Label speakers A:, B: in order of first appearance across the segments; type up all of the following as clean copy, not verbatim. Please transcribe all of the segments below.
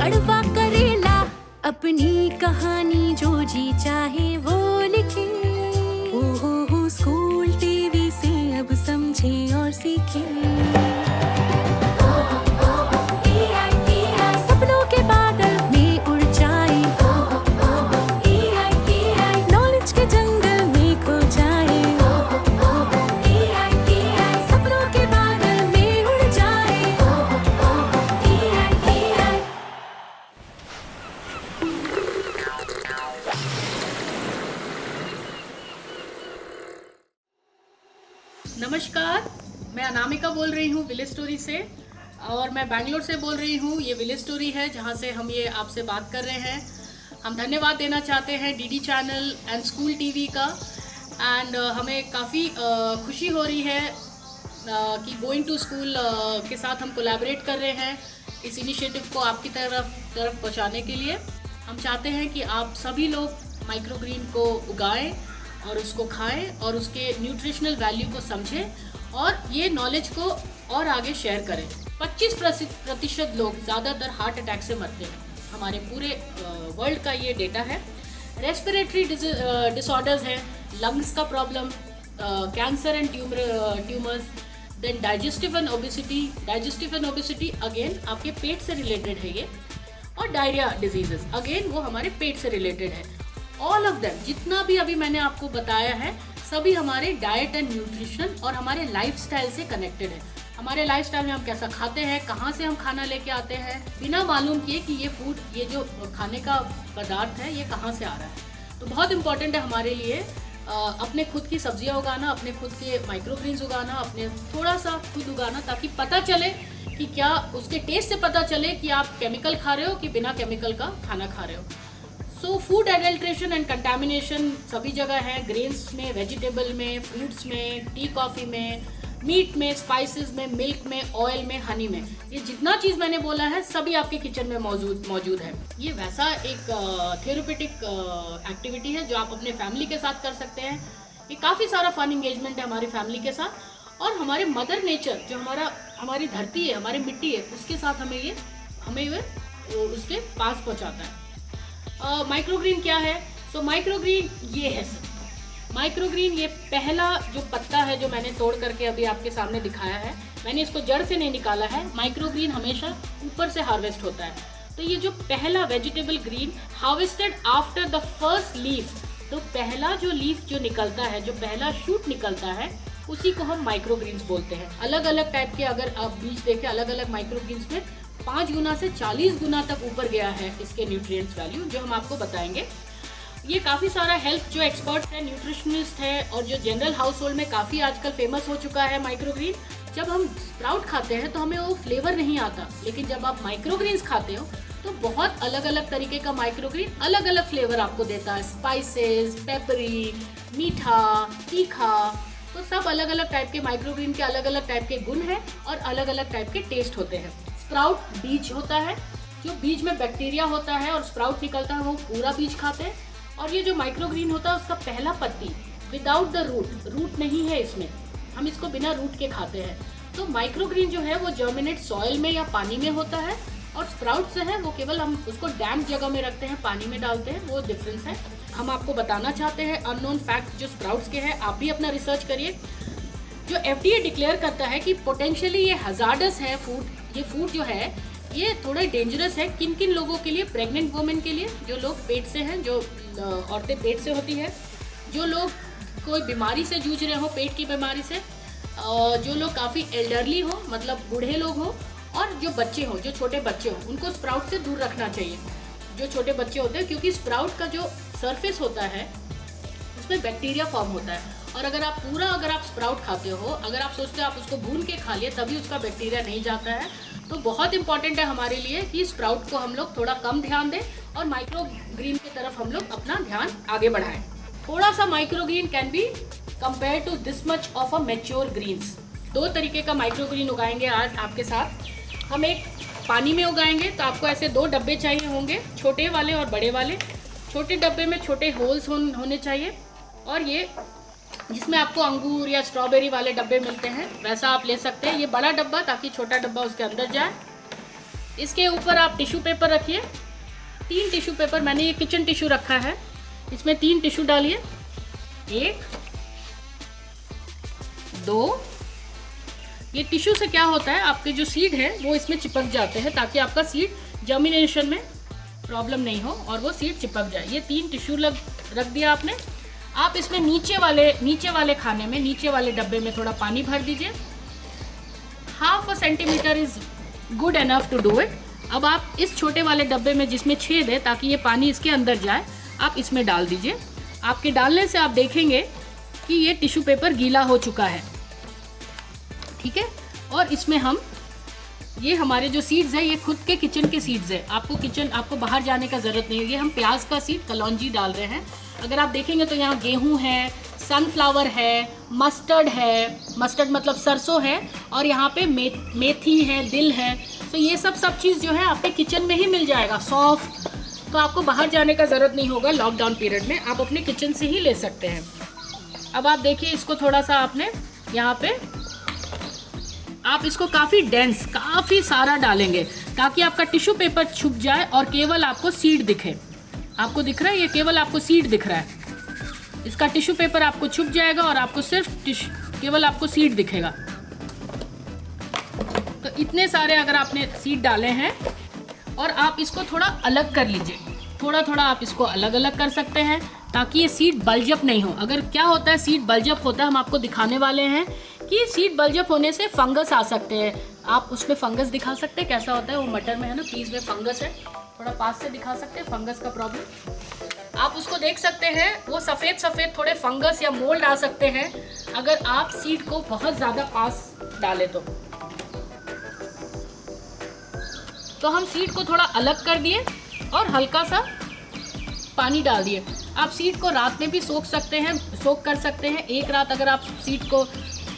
A: कड़वा करेला, अपनी कहानी जो जी चाहे वो लिखे। हो स्कूल टीवी से अब समझे और सीखे। सपनों के बादल में उड़ जाए, नॉलेज के जंगल में खो जाए। सपनों के बादल में उड़ जाए।
B: नमस्कार, मैं अनामिका बोल रही हूँ विलेज स्टोरी से, और मैं बैंगलोर से बोल रही हूँ। ये विलेज स्टोरी है जहाँ से हम ये आपसे बात कर रहे हैं। हम धन्यवाद देना चाहते हैं DD channel and school TV का। एंड हमें काफ़ी खुशी हो रही है कि गोइंग टू स्कूल के साथ हम कोलैबोरेट कर रहे हैं इस इनिशिएटिव को आपकी तरफ पहुँचाने के लिए। हम चाहते हैं कि आप सभी लोग माइक्रोग्रीन को उगाएं और उसको खाएं और उसके न्यूट्रिशनल वैल्यू को समझें और ये नॉलेज को और आगे शेयर करें। 25% लोग ज़्यादातर हार्ट अटैक से मरते हैं, हमारे पूरे वर्ल्ड का ये डेटा है। रेस्पिरेटरी डिसऑर्डर्स हैं, लंग्स का problem, cancer and tumours, then digestive and obesity again आपके पेट से रिलेटेड है ये, और डायरिया डिजीजेस अगेन वो हमारे पेट से रिलेटेड है। ऑल ऑफ दैम जितना भी अभी मैंने आपको बताया है सभी हमारे डाइट एंड न्यूट्रिशन और हमारे लाइफस्टाइल से कनेक्टेड है। हमारे लाइफस्टाइल में हम कैसा खाते हैं, कहाँ से हम खाना लेके आते हैं, बिना मालूम किए कि ये फूड, ये जो खाने का पदार्थ है ये कहाँ से आ रहा है। तो बहुत इंपॉर्टेंट है हमारे लिए अपने खुद की सब्जियां उगाना, अपने खुद के माइक्रोग्रीन्स उगाना, अपने थोड़ा सा खुद उगाना, ताकि पता चले कि क्या उसके टेस्ट से पता चले कि आप केमिकल खा रहे हो कि बिना केमिकल का खाना खा रहे हो। So food adulteration and contamination सभी जगह है, ग्रेन्स में, वेजिटेबल में, फ्रूट्स में, टी कॉफ़ी में, मीट में, स्पाइसेस में, मिल्क में, ऑयल में, हनी में। ये जितना चीज़ मैंने बोला है सभी आपके किचन में मौजूद है। ये वैसा एक थेरेप्यूटिक एक्टिविटी है जो आप अपने फैमिली के साथ कर सकते हैं। ये काफ़ी सारा फन इंगेजमेंट है हमारी फैमिली के साथ, और हमारे मदर नेचर जो हमारी धरती है, हमारी मिट्टी है, उसके साथ हमें ये उसके पास पहुँचाता है। माइक्रोग्रीन क्या है? सो माइक्रोग्रीन ये है सर, माइक्रोग्रीन ये पहला जो पत्ता है जो मैंने तोड़ करके अभी आपके सामने दिखाया है, मैंने इसको जड़ से नहीं निकाला है। माइक्रोग्रीन हमेशा ऊपर से हार्वेस्ट होता है। तो ये जो पहला vegetable green harvested after the first leaf, तो पहला जो लीफ जो निकलता है, जो पहला शूट निकलता है, उसी को हम माइक्रोग्रीन्स बोलते हैं। अलग अलग टाइप के अगर आप बीज देखें, अलग अलग माइक्रोग्रीन्स में 5 गुना से 40 गुना तक ऊपर गया है इसके न्यूट्रिएंट्स वैल्यू, जो हम आपको बताएंगे। ये काफ़ी सारा हेल्थ जो एक्सपर्ट है, न्यूट्रिशनिस्ट है, और जो जनरल हाउस होल्ड में काफ़ी आजकल फेमस हो चुका है माइक्रोग्रीन। जब हम स्प्राउट खाते हैं तो हमें वो फ्लेवर नहीं आता, लेकिन जब आप माइक्रोग्रीन्स खाते हो तो बहुत अलग अलग तरीके का माइक्रोग्रीन अलग अलग फ्लेवर आपको देता है। स्पाइसेस, पेपरी, मीठा, तीखा, तो सब अलग अलग टाइप के माइक्रोग्रीन के अलग अलग टाइप के गुण हैं और अलग अलग टाइप के टेस्ट होते हैं। स्प्राउट बीज होता है, जो बीज में बैक्टीरिया होता है और स्प्राउट निकलता है, वो पूरा बीज खाते हैं। और ये जो माइक्रोग्रीन होता है उसका पहला पत्ती विदाउट द रूट नहीं है इसमें, हम इसको बिना रूट के खाते हैं। तो माइक्रोग्रीन जो है वो जर्मिनेट सॉइल में या पानी में होता है, और स्प्राउट से है वो केवल हम उसको डैम्प जगह में रखते हैं, पानी में डालते हैं, वो डिफरेंस है। हम आपको बताना चाहते हैं अननोन फैक्ट जो स्प्राउट्स के हैं, आप भी अपना रिसर्च करिए। जो FDA डिक्लेयर करता है कि पोटेंशियली ये हजार्डस है फूड, ये फूड जो है ये थोड़ा डेंजरस है किन किन लोगों के लिए, प्रेग्नेंट वुमेन के लिए, जो लोग पेट से हैं, जो औरतें पेट से होती है, जो लोग कोई बीमारी से जूझ रहे हो, पेट की बीमारी से, जो लोग काफ़ी एल्डरली हो, मतलब बूढ़े लोग हो, और जो बच्चे हो, जो छोटे बच्चे हो, उनको स्प्राउट से दूर रखना चाहिए, जो छोटे बच्चे होते हैं, क्योंकि स्प्राउट का जो सरफेस होता है उसमें बैक्टीरिया फॉर्म होता है। और अगर आप स्प्राउट खाते हो, अगर आप सोचते हो आप उसको भून के खा लिए तभी उसका बैक्टीरिया नहीं जाता है, तो बहुत इंपॉर्टेंट है हमारे लिए कि स्प्राउट को हम लोग थोड़ा कम ध्यान दें और माइक्रोग्रीन की तरफ हम लोग अपना ध्यान आगे बढ़ाएं। थोड़ा सा microgreen can be compare to this much of a mature greens. 2 तरीके का माइक्रोग्रीन उगाएंगे आज आपके साथ। हम एक पानी में उगाएंगे, तो आपको ऐसे 2 डब्बे चाहिए होंगे, छोटे वाले और बड़े वाले। छोटे डब्बे में छोटे होल्स होने चाहिए, और ये जिसमें आपको अंगूर या स्ट्रॉबेरी वाले डब्बे मिलते हैं वैसा आप ले सकते हैं। ये बड़ा डब्बा ताकि छोटा डब्बा उसके अंदर जाए। इसके ऊपर आप टिश्यू पेपर रखिए, 3 टिश्यू पेपर, मैंने ये किचन टिश्यू रखा है, इसमें 3 टिश्यू डालिए, 1 2। ये टिश्यू से क्या होता है, आपके जो सीड है वो इसमें चिपक जाते हैं ताकि आपका सीड जर्मिनेशन में प्रॉब्लम नहीं हो और वो सीड चिपक जाए। ये 3 टिश्यू रख दिया आपने। आप इसमें नीचे वाले खाने में, नीचे वाले डब्बे में थोड़ा पानी भर दीजिए। 1/2 centimetre is good enough to do it. अब आप इस छोटे वाले डब्बे में जिसमें छेद है, ताकि ये पानी इसके अंदर जाए, आप इसमें डाल दीजिए। आपके डालने से आप देखेंगे कि ये टिश्यू पेपर गीला हो चुका है, ठीक है। और इसमें हम ये हमारे जो सीड्स है, ये खुद के किचन के सीड्स है, आपको बाहर जाने का ज़रूरत नहीं है। ये हम प्याज का सीड कलौंजी डाल रहे हैं। अगर आप देखेंगे तो यहाँ गेहूं है, सनफ्लावर है, मस्टर्ड है, मस्टर्ड मतलब सरसों है, और यहाँ पे मेथी है, दिल है। तो ये सब चीज़ जो है आपके किचन में ही मिल जाएगा, सौंफ। तो आपको बाहर जाने का ज़रूरत नहीं होगा। लॉकडाउन पीरियड में आप अपने किचन से ही ले सकते हैं। अब आप देखिए, इसको थोड़ा सा आपने यहाँ पे, आप इसको काफ़ी डेंस, काफ़ी सारा डालेंगे ताकि आपका टिश्यू पेपर छुप जाए और केवल आपको सीड दिखे। आपको दिख रहा है, ये केवल आपको सीड दिख रहा है। इसका टिश्यू पेपर आपको छुप जाएगा और आपको सिर्फ केवल आपको सीड दिखेगा। तो इतने सारे अगर आपने सीड डाले हैं, और आप इसको थोड़ा अलग कर लीजिए, थोड़ा आप इसको अलग अलग कर सकते हैं ताकि ये सीड बल्जअप नहीं हो। अगर क्या होता है, सीड बल्जअप होता है, हम आपको दिखाने वाले हैं कि सीड बल्जअप होने से फंगस आ सकते हैं। आप उसमें फंगस दिखा सकते हैं, कैसा होता है वो मटर में है ना, पीस में फंगस है, थोड़ा पास से दिखा सकते हैं फंगस का प्रॉब्लम। आप उसको देख सकते हैं, वो सफ़ेद थोड़े फंगस या मोल्ड आ सकते हैं अगर आप सीड को बहुत ज़्यादा पास डालें तो हम सीड को थोड़ा अलग कर दिए और हल्का सा पानी डाल दिए। आप सीड को रात में भी सोख कर सकते हैं। एक रात अगर आप सीड को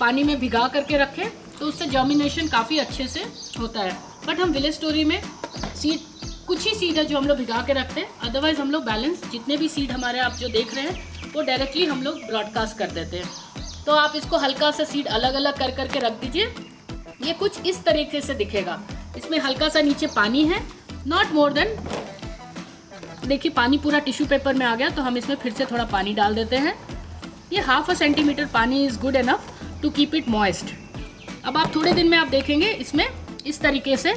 B: पानी में भिगा करके रखें तो उससे जर्मिनेशन काफ़ी अच्छे से होता है। बट हम विलेज स्टोरी में कुछ ही सीड है जो हम लोग भिगा के रखते हैं, अदरवाइज़ हम लोग बैलेंस जितने भी सीड हमारे आप जो देख रहे हैं वो डायरेक्टली हम लोग ब्रॉडकास्ट कर देते हैं। तो आप इसको हल्का सा सीड अलग अलग कर करके रख दीजिए। ये कुछ इस तरीके से दिखेगा। इसमें हल्का सा नीचे पानी है, नॉट मोर देन, देखिए पानी पूरा टिश्यू पेपर में आ गया, तो हम इसमें फिर से थोड़ा पानी डाल देते हैं। ये 1/2 सेंटीमीटर पानी is good enough to keep it moist. अब आप थोड़े दिन में आप देखेंगे इसमें इस तरीके से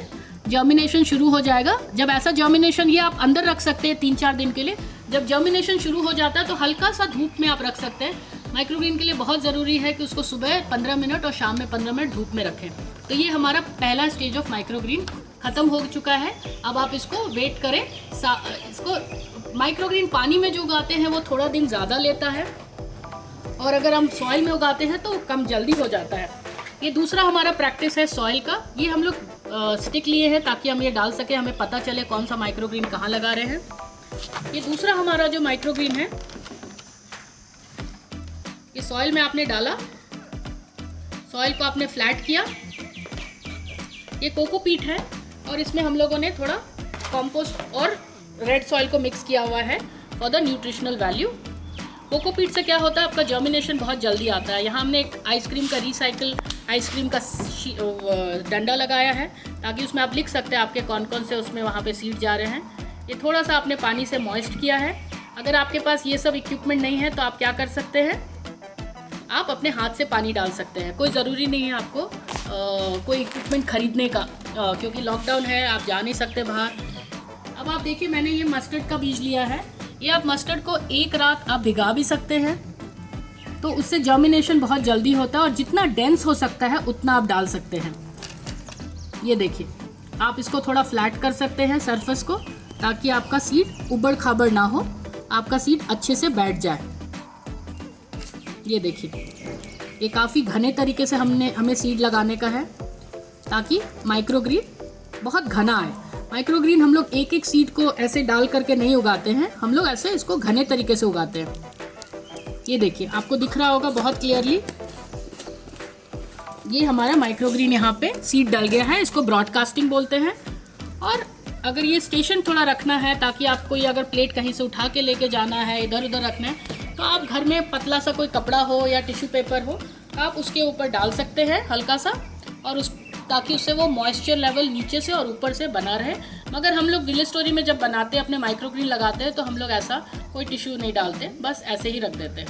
B: जर्मिनेशन शुरू हो जाएगा। जब ऐसा जर्मिनेशन, ये आप अंदर रख सकते हैं 3-4 दिन के लिए। जब जर्मिनेशन शुरू हो जाता है तो हल्का सा धूप में आप रख सकते हैं। माइक्रोग्रीन के लिए बहुत ज़रूरी है कि उसको सुबह 15 मिनट और शाम में 15 मिनट धूप में रखें। तो ये हमारा पहला स्टेज ऑफ माइक्रोग्रीन ख़त्म हो चुका है। अब आप इसको वेट करें। इसको माइक्रोग्रीन पानी में जो उगाते हैं वो थोड़ा दिन ज़्यादा लेता है, और अगर हम सॉइल में उगाते हैं तो कम जल्दी हो जाता है। ये दूसरा हमारा प्रैक्टिस है सॉइल का। ये हम लोग स्टिक लिए हैं ताकि हम ये डाल सके, हमें पता चले कौन सा माइक्रोग्रीन कहाँ लगा रहे हैं। ये दूसरा हमारा जो माइक्रोग्रीन है, ये सॉइल में आपने डाला, सॉइल को आपने फ्लैट किया। ये कोकोपीट है और इसमें हम लोगों ने थोड़ा कंपोस्ट और रेड सॉइल को मिक्स किया हुआ है for the nutritional value. Cocopeat से क्या होता है, आपका जर्मिनेशन बहुत जल्दी आता है। यहाँ हमने एक आइसक्रीम का रिसाइकिल आइसक्रीम का डंडा लगाया है ताकि उसमें आप लिख सकते हैं आपके कौन कौन से उसमें वहाँ पे सीड जा रहे हैं। ये थोड़ा सा आपने पानी से मॉइस्ट किया है। अगर आपके पास ये सब इक्विपमेंट नहीं है तो आप क्या कर सकते हैं, आप अपने हाथ से पानी डाल सकते हैं। कोई ज़रूरी नहीं है आपको कोई इक्विपमेंट ख़रीदने का, क्योंकि लॉकडाउन है, आप जा नहीं सकते बाहर। अब आप देखिए, मैंने ये मस्टर्ड का बीज लिया है। ये आप मस्टर्ड को एक रात आप भिगा भी सकते हैं, तो उससे जर्मिनेशन बहुत जल्दी होता है और जितना डेंस हो सकता है उतना आप डाल सकते हैं। ये देखिए, आप इसको थोड़ा फ्लैट कर सकते हैं सरफेस को, ताकि आपका सीड उबड़ खाबड़ ना हो, आपका सीड अच्छे से बैठ जाए। ये देखिए, ये काफ़ी घने तरीके से हमें सीड लगाने का है ताकि माइक्रोग्रीन बहुत घना आए। माइक्रोग्रीन हम लोग एक एक सीड को ऐसे डाल करके नहीं उगाते हैं, हम लोग ऐसे इसको घने तरीके से उगाते हैं। ये देखिए, आपको दिख रहा होगा बहुत क्लियरली, ये हमारा माइक्रोग्रीन यहाँ पे सीड डल गया है। इसको ब्रॉडकास्टिंग बोलते हैं। और अगर ये स्टेशन थोड़ा रखना है ताकि आपको ये अगर प्लेट कहीं से उठा के लेके जाना है, इधर उधर रखना है, तो आप घर में पतला सा कोई कपड़ा हो या टिश्यू पेपर हो, आप उसके ऊपर डाल सकते हैं हल्का सा, और ताकि उससे वो मॉइस्चर लेवल नीचे से और ऊपर से बना रहे। मगर हम लोग विलेज स्टोरी में जब बनाते हैं, अपने माइक्रोग्रीन लगाते हैं, तो हम लोग ऐसा कोई टिश्यू नहीं डालते, बस ऐसे ही रख देते हैं।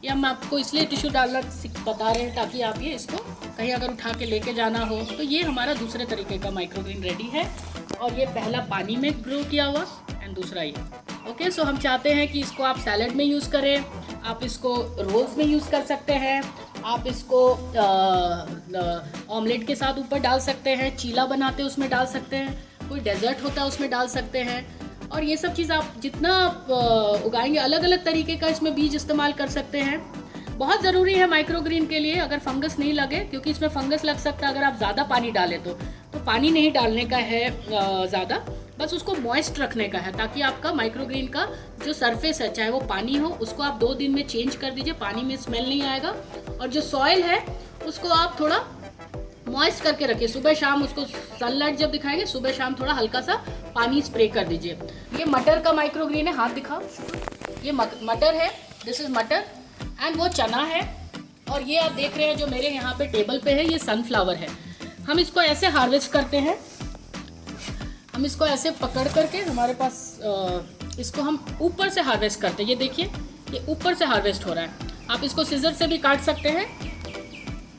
B: ये हम आपको इसलिए टिश्यू डालना बता रहे हैं ताकि आप ये इसको कहीं अगर उठा के लेके जाना हो तो ये हमारा दूसरे तरीके का माइक्रोग्रीन रेडी है। और ये पहला पानी में ग्रो किया हुआ एंड दूसरा ये। ओके, सो हम चाहते हैं कि इसको आप सैलड में यूज़ करें, आप इसको रोल्स में यूज़ कर सकते हैं, आप इसको ऑमलेट के साथ ऊपर डाल सकते हैं, चीला बनाते हैं उसमें डाल सकते हैं, कोई डेजर्ट होता है उसमें डाल सकते हैं। और ये सब चीज़ आप जितना उगाएंगे, अलग अलग तरीके का इसमें बीज इस्तेमाल कर सकते हैं। बहुत ज़रूरी है माइक्रोग्रीन के लिए अगर फंगस नहीं लगे, क्योंकि इसमें फंगस लग सकता है अगर आप ज़्यादा पानी डालें तो पानी नहीं डालने का है ज़्यादा, बस उसको मॉइस्ट रखने का है, ताकि आपका माइक्रोग्रीन का जो सरफेस है, चाहे वो पानी हो, उसको आप 2 दिन में चेंज कर दीजिए, पानी में स्मेल नहीं आएगा। और जो सॉइल है उसको आप थोड़ा मॉइस्ट करके रखिए, सुबह शाम उसको सनलाइट जब दिखाएंगे, सुबह शाम थोड़ा हल्का सा पानी स्प्रे कर दीजिए। ये मटर का माइक्रोग्रीन है, हाथ दिखाओ, ये मटर है, दिस इज मटर, एंड वो चना है। और ये आप देख रहे हैं जो मेरे यहाँ पे टेबल पे है, ये सनफ्लावर है। हम इसको ऐसे हार्वेस्ट करते हैं, हम इसको ऐसे पकड़ करके, हमारे पास इसको हम ऊपर से हार्वेस्ट करते हैं। ये देखिए, ये ऊपर से हार्वेस्ट हो रहा है। आप इसको सीजर से भी काट सकते हैं।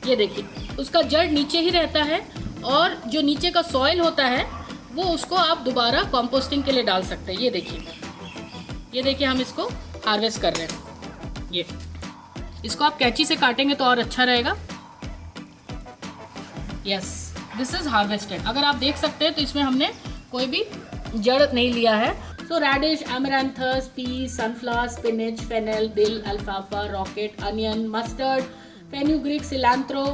B: ये देखिए, उसका जड़ नीचे ही रहता है और जो नीचे का सॉइल होता है वो उसको आप दोबारा कंपोस्टिंग के लिए डाल सकते हैं। ये देखिए हम इसको हार्वेस्ट कर रहे हैं। ये इसको आप कैंची से काटेंगे तो और अच्छा रहेगा। Yes, this is harvested. अगर आप देख सकते हैं तो इसमें हमने कोई भी जड़ नहीं लिया है। So radish, amaranthus, peas, sunflower, spinach, fennel, dill, alfalfa, rocket, onion, mustard, fenugreek, cilantro,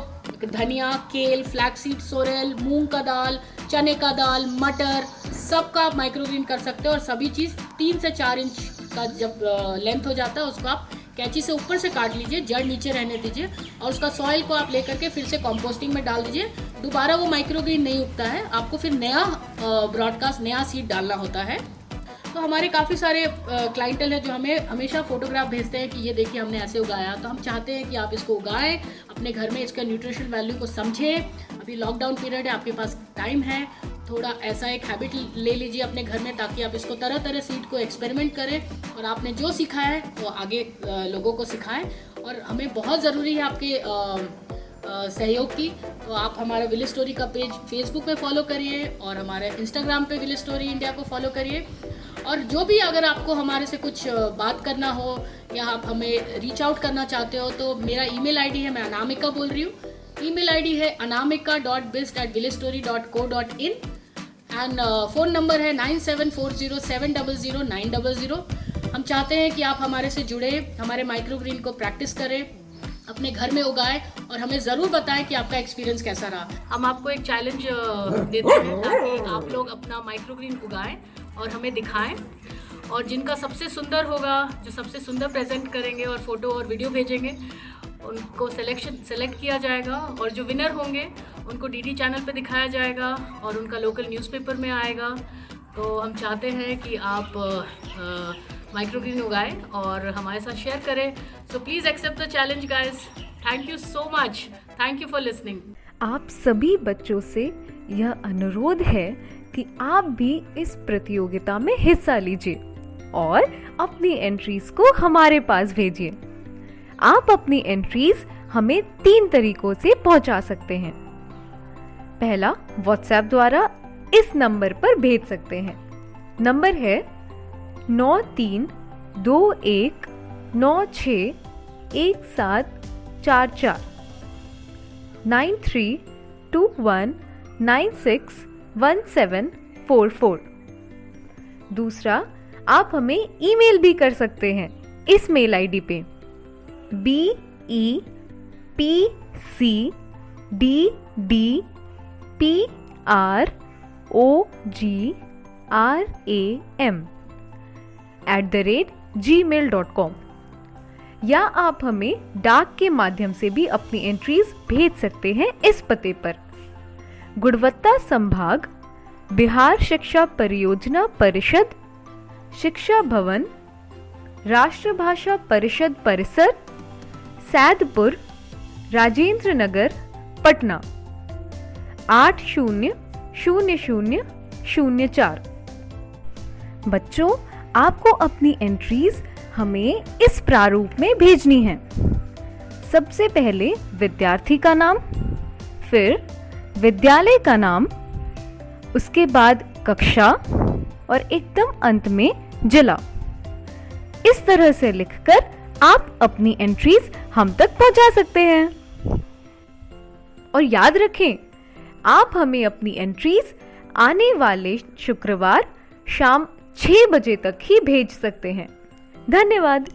B: dhania, kale, flaxseed, sorrel, मूंग का दाल, चने का दाल, मटर, सबका आप माइक्रोग्रीन कर सकते हो। और सभी चीज़ 3 से 4 इंच का जब लेंथ हो जाता है उसको आप कैंची से ऊपर से काट लीजिए, जड़ नीचे रहने दीजिए और उसका सॉइल को आप लेकर के फिर से कंपोस्टिंग में डाल दीजिए। दोबारा वो माइक्रोग्रीन नहीं उगता है, आपको फिर नया ब्रॉडकास्ट, नया सीड डालना होता है। तो हमारे काफ़ी सारे क्लाइंटल है जो हमें हमेशा फोटोग्राफ भेजते हैं कि ये देखिए हमने ऐसे उगाया। तो हम चाहते हैं कि आप इसको उगाएं, अपने घर में इसका न्यूट्रिशन वैल्यू को समझें। अभी लॉकडाउन पीरियड है, आपके पास टाइम है, थोड़ा ऐसा एक हैबिट ले लीजिए अपने घर में, ताकि आप इसको तरह तरह सीड को एक्सपेरिमेंट करें और आपने जो सीखा है वो आगे लोगों को सिखाएं। और हमें बहुत ज़रूरी है आपके सहयोग की। तो आप हमारा विलेज स्टोरी का पेज फेसबुक पे फॉलो करिए और हमारे इंस्टाग्राम पे विलेज स्टोरी इंडिया को फॉलो करिए। और जो भी अगर आपको हमारे से कुछ बात करना हो या आप हमें रीच आउट करना चाहते हो तो मेरा ईमेल आईडी है, मैं अनामिका बोल रही हूँ, ईमेल आईडी है anamika.bist@villagetory.co.in एंड फ़ोन नंबर है 9740700900। हम चाहते हैं कि आप हमारे से जुड़े, हमारे माइक्रोग्रीन को प्रैक्टिस करें, अपने घर में उगाएं और हमें ज़रूर बताएं कि आपका एक्सपीरियंस कैसा रहा। हम आपको एक चैलेंज देते हैं ताकि आप लोग अपना माइक्रोग्रीन उगाएं और हमें दिखाएं। और जिनका सबसे सुंदर होगा, जो सबसे सुंदर प्रेजेंट करेंगे और फोटो और वीडियो भेजेंगे, उनको सेलेक्ट किया जाएगा। और जो विनर होंगे उनको डीडी चैनल पे दिखाया जाएगा और उनका लोकल न्यूज़पेपर में आएगा। तो हम चाहते हैं कि आप माइक्रोग्रीन उगाएं और हमारे साथ शेयर करें। So please accept the challenge guys. Thank you so much, thank you for listening.
C: आप सभी बच्चों से यह अनुरोध है कि आप भी इस प्रतियोगिता में हिस्सा लीजिए और अपनी एंट्रीज को हमारे पास भेजिए। आप अपनी एंट्रीज हमें 3 तरीकों से पहुंचा सकते हैं। पहला, व्हाट्सएप द्वारा इस नंबर पर भेज सकते हैं। नंबर है 9321961744 9321961744। दूसरा, आप हमें ईमेल भी कर सकते हैं इस मेल आईडी पे BEPCDDPROGRAM@gmail.com, या आप हमें डाक के माध्यम से भी अपनी एंट्रीज भेज सकते हैं इस पते पर। गुणवत्ता संभाग, बिहार शिक्षा परियोजना परिषद, शिक्षा भवन, राष्ट्रभाषा परिषद परिसर, सैदपुर, राजेंद्र नगर, पटना। 800004। बच्चों, आपको अपनी एंट्रीज हमें इस प्रारूप में भेजनी है। सबसे पहले विद्यार्थी का नाम, फिर विद्यालय का नाम, उसके बाद कक्षा और एकदम अंत में जिला। इस तरह से लिखकर आप अपनी एंट्रीज हम तक पहुंचा सकते हैं। और याद रखें, आप हमें अपनी एंट्रीज आने वाले शुक्रवार शाम 6 बजे तक ही भेज सकते हैं। धन्यवाद।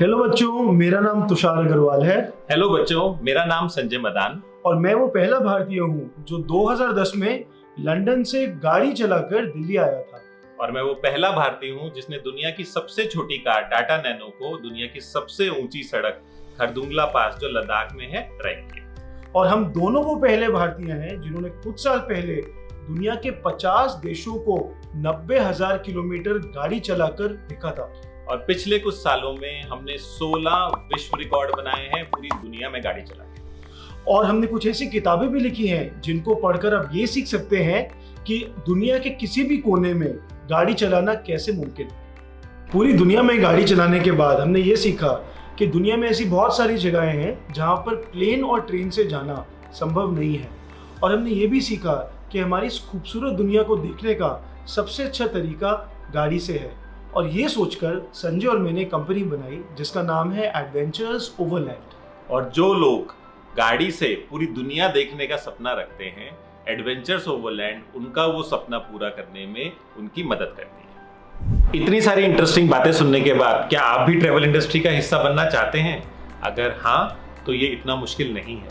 D: हेलो बच्चों, मेरा नाम तुषार अग्रवाल है।
E: हेलो बच्चों, मेरा नाम संजय मदान।
D: और मैं वो पहला भारतीय हूँ जो 2010 में लंदन से गाड़ी चलाकर दिल्ली आया था।
E: और मैं वो पहला भारतीय हूँ जिसने दुनिया की सबसे छोटी कार टाटा नैनो को दुनिया की सबसे ऊंची सड़क खरदुंगला पास जो लद्दाख में है ड्राइव किया।
D: और हम दोनों वो पहले भारतीय हैं जिन्होंने कुछ साल पहले दुनिया के 50 देशों को 90,000 किलोमीटर गाड़ी चलाकर देखा था।
E: और पिछले कुछ सालों में हमने 16 विश्व रिकॉर्ड बनाए हैं पूरी दुनिया में गाड़ी चला के।
D: और हमने कुछ ऐसी किताबें भी लिखी हैं जिनको पढ़कर आप ये सीख सकते हैं कि दुनिया के किसी भी कोने में गाड़ी चलाना कैसे मुमकिन है। पूरी दुनिया में गाड़ी चलाने के बाद हमने ये सीखा कि दुनिया में ऐसी बहुत सारी जगहें हैं जहाँ पर प्लेन और ट्रेन से जाना संभव नहीं है। और हमने ये भी सीखा कि हमारी इस खूबसूरत दुनिया को देखने का सबसे अच्छा तरीका गाड़ी से है। और ये सोचकर संजय और मैंने कंपनी बनाई जिसका नाम है एडवेंचर्स ओवरलैंड।
E: और जो लोग गाड़ी से पूरी दुनिया देखने का सपना रखते हैं, एडवेंचर्स ओवरलैंड उनका वो सपना पूरा करने में उनकी मदद करती है। इतनी सारी इंटरेस्टिंग बातें सुनने के बाद क्या आप भी ट्रैवल इंडस्ट्री का हिस्सा बनना चाहते हैं? अगर हाँ, तो ये इतना मुश्किल नहीं है।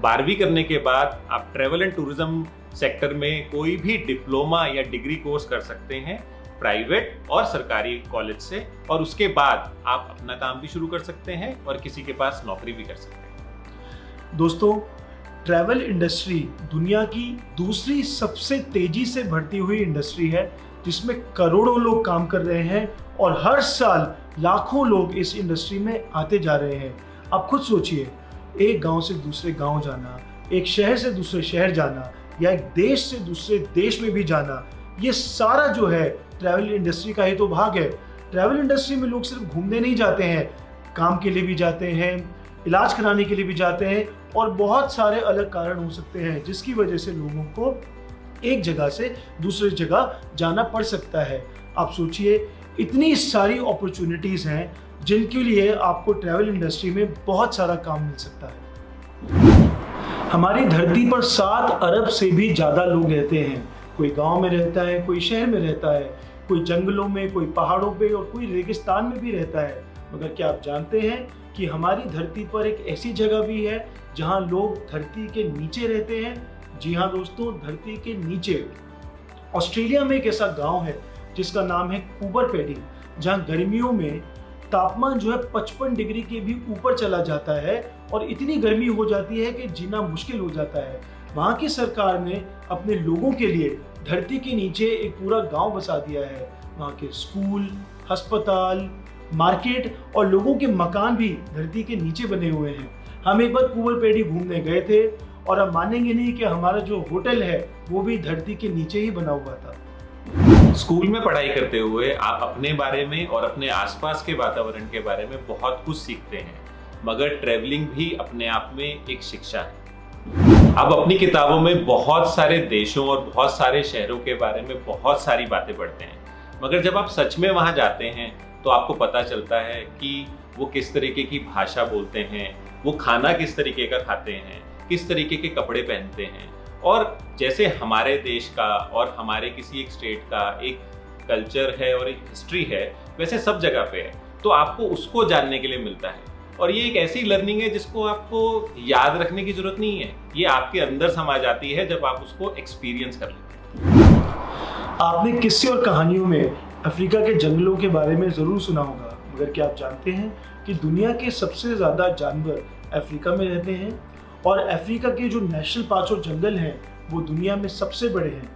E: 12वीं करने के बाद आप ट्रैवल एंड टूरिज्म सेक्टर में कोई भी डिप्लोमा या डिग्री कोर्स कर सकते हैं, प्राइवेट और सरकारी कॉलेज से। और उसके बाद आप अपना काम भी शुरू कर सकते हैं और किसी के पास नौकरी भी कर सकते हैं।
D: दोस्तों, ट्रैवल इंडस्ट्री दुनिया की दूसरी सबसे तेजी से बढ़ती हुई इंडस्ट्री है जिसमें करोड़ों लोग काम कर रहे हैं और हर साल लाखों लोग इस इंडस्ट्री में आते जा रहे हैं। आप खुद सोचिए, एक गांव से दूसरे गांव जाना, एक शहर से दूसरे शहर जाना या एक देश से दूसरे देश में भी जाना, ये सारा जो है ट्रैवल इंडस्ट्री का ही तो भाग है। ट्रैवल इंडस्ट्री में लोग सिर्फ घूमने नहीं जाते हैं, काम के लिए भी जाते हैं, इलाज कराने के लिए भी जाते हैं और बहुत सारे अलग कारण हो सकते हैं जिसकी वजह से लोगों को एक जगह से दूसरी जगह जाना पड़ सकता है। आप सोचिए, इतनी सारी अपॉर्चुनिटीज़ हैं जिनके लिए आपको ट्रैवल इंडस्ट्री में बहुत सारा काम मिल सकता है। हमारी धरती पर 7 अरब से भी ज़्यादा लोग रहते हैं। कोई गांव में रहता है, कोई शहर में रहता है, कोई जंगलों में, कोई पहाड़ों पे और कोई रेगिस्तान में भी रहता है। मगर क्या आप जानते हैं कि हमारी धरती पर एक ऐसी जगह भी है जहां लोग धरती के नीचे रहते हैं? जी हाँ दोस्तों, धरती के नीचे। ऑस्ट्रेलिया में एक ऐसा गांव है जिसका नाम है कूबर पैडी, जहां गर्मियों में तापमान जो है 55 डिग्री के भी ऊपर चला जाता है और इतनी गर्मी हो जाती है कि जीना मुश्किल हो जाता है। वहाँ की सरकार ने अपने लोगों के लिए धरती के नीचे एक पूरा गांव बसा दिया है। वहाँ के स्कूल, अस्पताल, मार्केट और लोगों के मकान भी धरती के नीचे बने हुए हैं। हम एक बार कूबर पैडी घूमने गए थे और अब मानेंगे नहीं कि हमारा जो होटल है वो भी धरती के नीचे ही बना हुआ था।
E: स्कूल में पढ़ाई करते हुए आप अपने बारे में और अपने आसपास के वातावरण के बारे में बहुत कुछ सीखते हैं, मगर ट्रैवलिंग भी अपने आप में एक शिक्षा है। आप अपनी किताबों में बहुत सारे देशों और बहुत सारे शहरों के बारे में बहुत सारी बातें पढ़ते हैं, मगर जब आप सच में वहां जाते हैं तो आपको पता चलता है कि वो किस तरीके की भाषा बोलते हैं, वो खाना किस तरीके का खाते हैं, किस तरीके के कपड़े पहनते हैं। और जैसे हमारे देश का और हमारे किसी एक स्टेट का एक कल्चर है और एक हिस्ट्री है, वैसे सब जगह पे है, तो आपको उसको जानने के लिए मिलता है। और ये एक ऐसी लर्निंग है जिसको आपको याद रखने की जरूरत नहीं है, ये आपके अंदर समा जाती है जब आप उसको एक्सपीरियंस कर लेते हैं।
D: आपने किस्से और कहानियों में अफ्रीका के जंगलों के बारे में ज़रूर सुना होगा, मगर क्या आप जानते हैं कि दुनिया के सबसे ज़्यादा जानवर अफ्रीका में रहते हैं? और अफ्रीका के जो नेशनल पार्क और जंगल हैं वो दुनिया में सबसे बड़े हैं।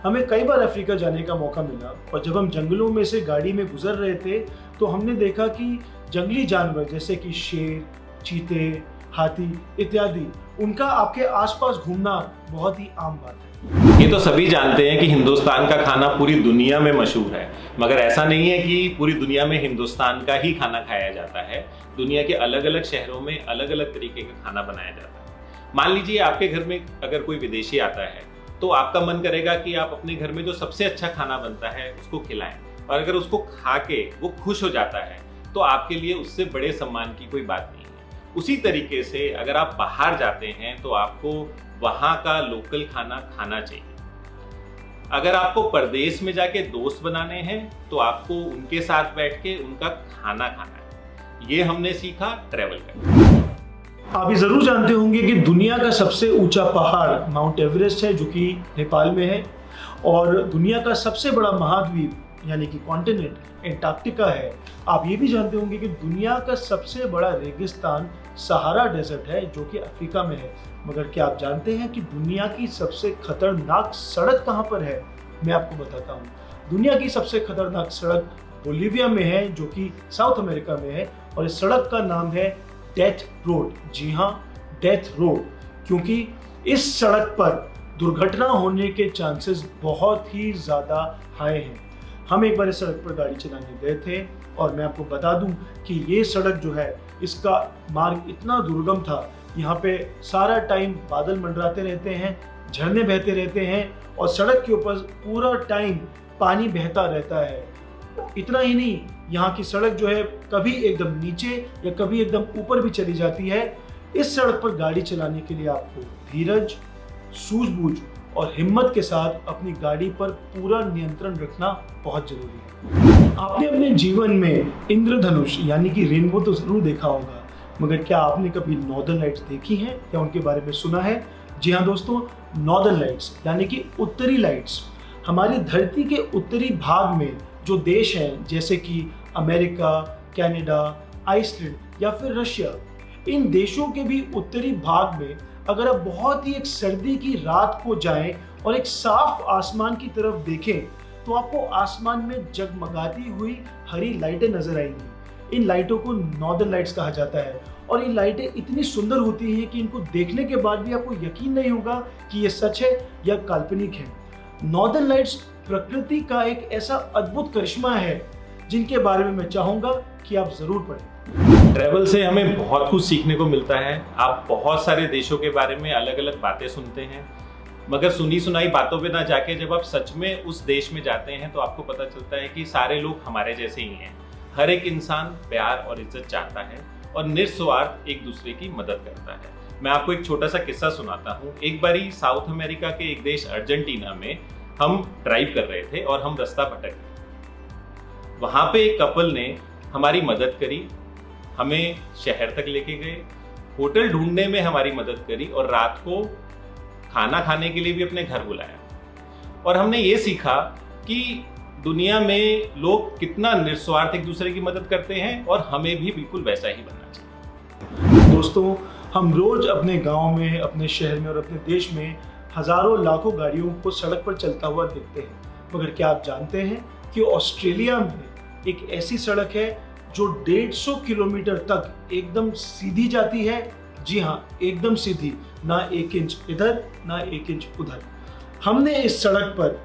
D: हमें कई बार अफ्रीका जाने का मौका मिला और जब हम जंगलों में से गाड़ी में गुजर रहे थे तो हमने देखा कि जंगली जानवर जैसे कि शेर, चीते, हाथी इत्यादि, उनका आपके आसपास घूमना बहुत ही आम बात है।
E: ये तो सभी जानते हैं कि हिंदुस्तान का खाना पूरी दुनिया में मशहूर है, मगर ऐसा नहीं है कि पूरी दुनिया में हिंदुस्तान का ही खाना खाया जाता है। दुनिया के अलग अलग शहरों में अलग अलग तरीके का खाना बनाया जाता है। मान लीजिए आपके घर में अगर कोई विदेशी आता है तो आपका मन करेगा कि आप अपने घर में जो सबसे अच्छा खाना बनता है उसको खिलाएं, और अगर उसको खा के वो खुश हो जाता है तो आपके लिए उससे बड़े सम्मान की कोई बात नहीं है। उसी तरीके से अगर आप बाहर जाते हैं तो आपको वहाँ का लोकल खाना खाना चाहिए। अगर आपको परदेश में जाके दोस्त बनाने हैं तो आपको उनके साथ बैठ के उनका खाना खाना है। ये हमने सीखा ट्रैवल करके।
D: आप ये जरूर जानते होंगे कि दुनिया का सबसे ऊंचा पहाड़ माउंट एवरेस्ट है, जो कि नेपाल में है, और दुनिया का सबसे बड़ा महाद्वीप यानी कि कॉन्टिनेंट एंटार्क्टिका है। आप ये भी जानते होंगे कि दुनिया का सबसे बड़ा रेगिस्तान सहारा डेजर्ट है, जो कि अफ्रीका में है। मगर क्या आप जानते हैं कि दुनिया की सबसे खतरनाक सड़क कहाँ पर है? मैं आपको बताता हूँ। दुनिया की सबसे खतरनाक सड़क बोलिविया में है, जो कि साउथ अमेरिका में है, और इस सड़क का नाम है डेथ रोड। जी हाँ, डेथ रोड, क्योंकि इस सड़क पर दुर्घटना होने के चांसेस बहुत ही ज़्यादा हाई हैं। हम एक बार इस सड़क पर गाड़ी चलाने गए थे और मैं आपको बता दूं कि ये सड़क जो है, इसका मार्ग इतना दुर्गम था। यहाँ पे सारा टाइम बादल मंडराते रहते हैं, झरने बहते रहते हैं, और सड़क के ऊपर पूरा टाइम पानी बहता रहता है। इतना ही नहीं, यहाँ की सड़क जो है कभी एकदम नीचे या कभी एकदम ऊपर भी चली जाती है। इस सड़क पर गाड़ी चलाने के लिए आपको धीरज, सूझबूझ और हिम्मत के साथ अपनी गाड़ी पर पूरा नियंत्रण रखना बहुत जरूरी है। आपने अपने जीवन में इंद्रधनुष यानी कि रेनबो तो जरूर देखा होगा, मगर क्या आपने कभी नॉर्दर्न लाइट्स देखी हैं या उनके बारे में सुना है? जी हाँ दोस्तों, नॉर्दर्न लाइट्स यानी कि उत्तरी लाइट्स हमारी धरती के उत्तरी भाग में जो देश हैं, जैसे कि अमेरिका, कनाडा, आइसलैंड या फिर रशिया, इन देशों के भी उत्तरी भाग में अगर आप बहुत ही एक सर्दी की रात को जाएं और एक साफ आसमान की तरफ देखें तो आपको आसमान में जगमगाती हुई हरी लाइटें नजर आएंगी। इन लाइटों को नॉर्दर्न लाइट्स कहा जाता है, और ये लाइटें इतनी सुंदर होती हैं कि इनको देखने के बाद भी आपको यकीन नहीं होगा कि ये सच है या काल्पनिक है। नॉर्दर्न लाइट्स प्रकृति का एक ऐसा अद्भुत करिश्मा है जिनके बारे में मैं चाहूंगा कि आप जरूर पढ़ें।
E: ट्रैवल से हमें बहुत कुछ सीखने को मिलता है। आप बहुत सारे देशों के बारे में अलग अलग बातें सुनते हैं, मगर सुनी सुनाई बातों पे ना जाके जब आप सच में उस देश में जाते हैं तो आपको पता चलता है कि सारे लोग हमारे जैसे ही हैं। हर एक इंसान प्यार और इज्जत चाहता है और निस्वार्थ एक दूसरे की मदद करता है। मैं आपको एक छोटा सा किस्सा सुनाता हूँ। एक बारी साउथ अमेरिका के एक देश अर्जेंटीना में हम ड्राइव कर रहे थे और हम रास्ता भटक गए। वहाँ पे एक कपल ने हमारी मदद करी, हमें शहर तक लेके गए, होटल ढूंढने में हमारी मदद करी और रात को खाना खाने के लिए भी अपने घर बुलाया। और हमने ये सीखा कि दुनिया में लोग कितना निस्वार्थ एक दूसरे की मदद करते हैं और हमें भी बिल्कुल वैसा ही बनना चाहिए।
D: दोस्तों, हम रोज अपने गांव में, अपने शहर में और अपने देश में हजारों लाखों गाड़ियों को सड़क पर चलता हुआ देखते हैं, मगर क्या आप जानते हैं कि ऑस्ट्रेलिया में एक ऐसी सड़क है जो 150 किलोमीटर तक एकदम सीधी जाती है। जी हाँ, एकदम सीधी, ना 1 इंच इधर ना 1 इंच उधर। हमने इस सड़क पर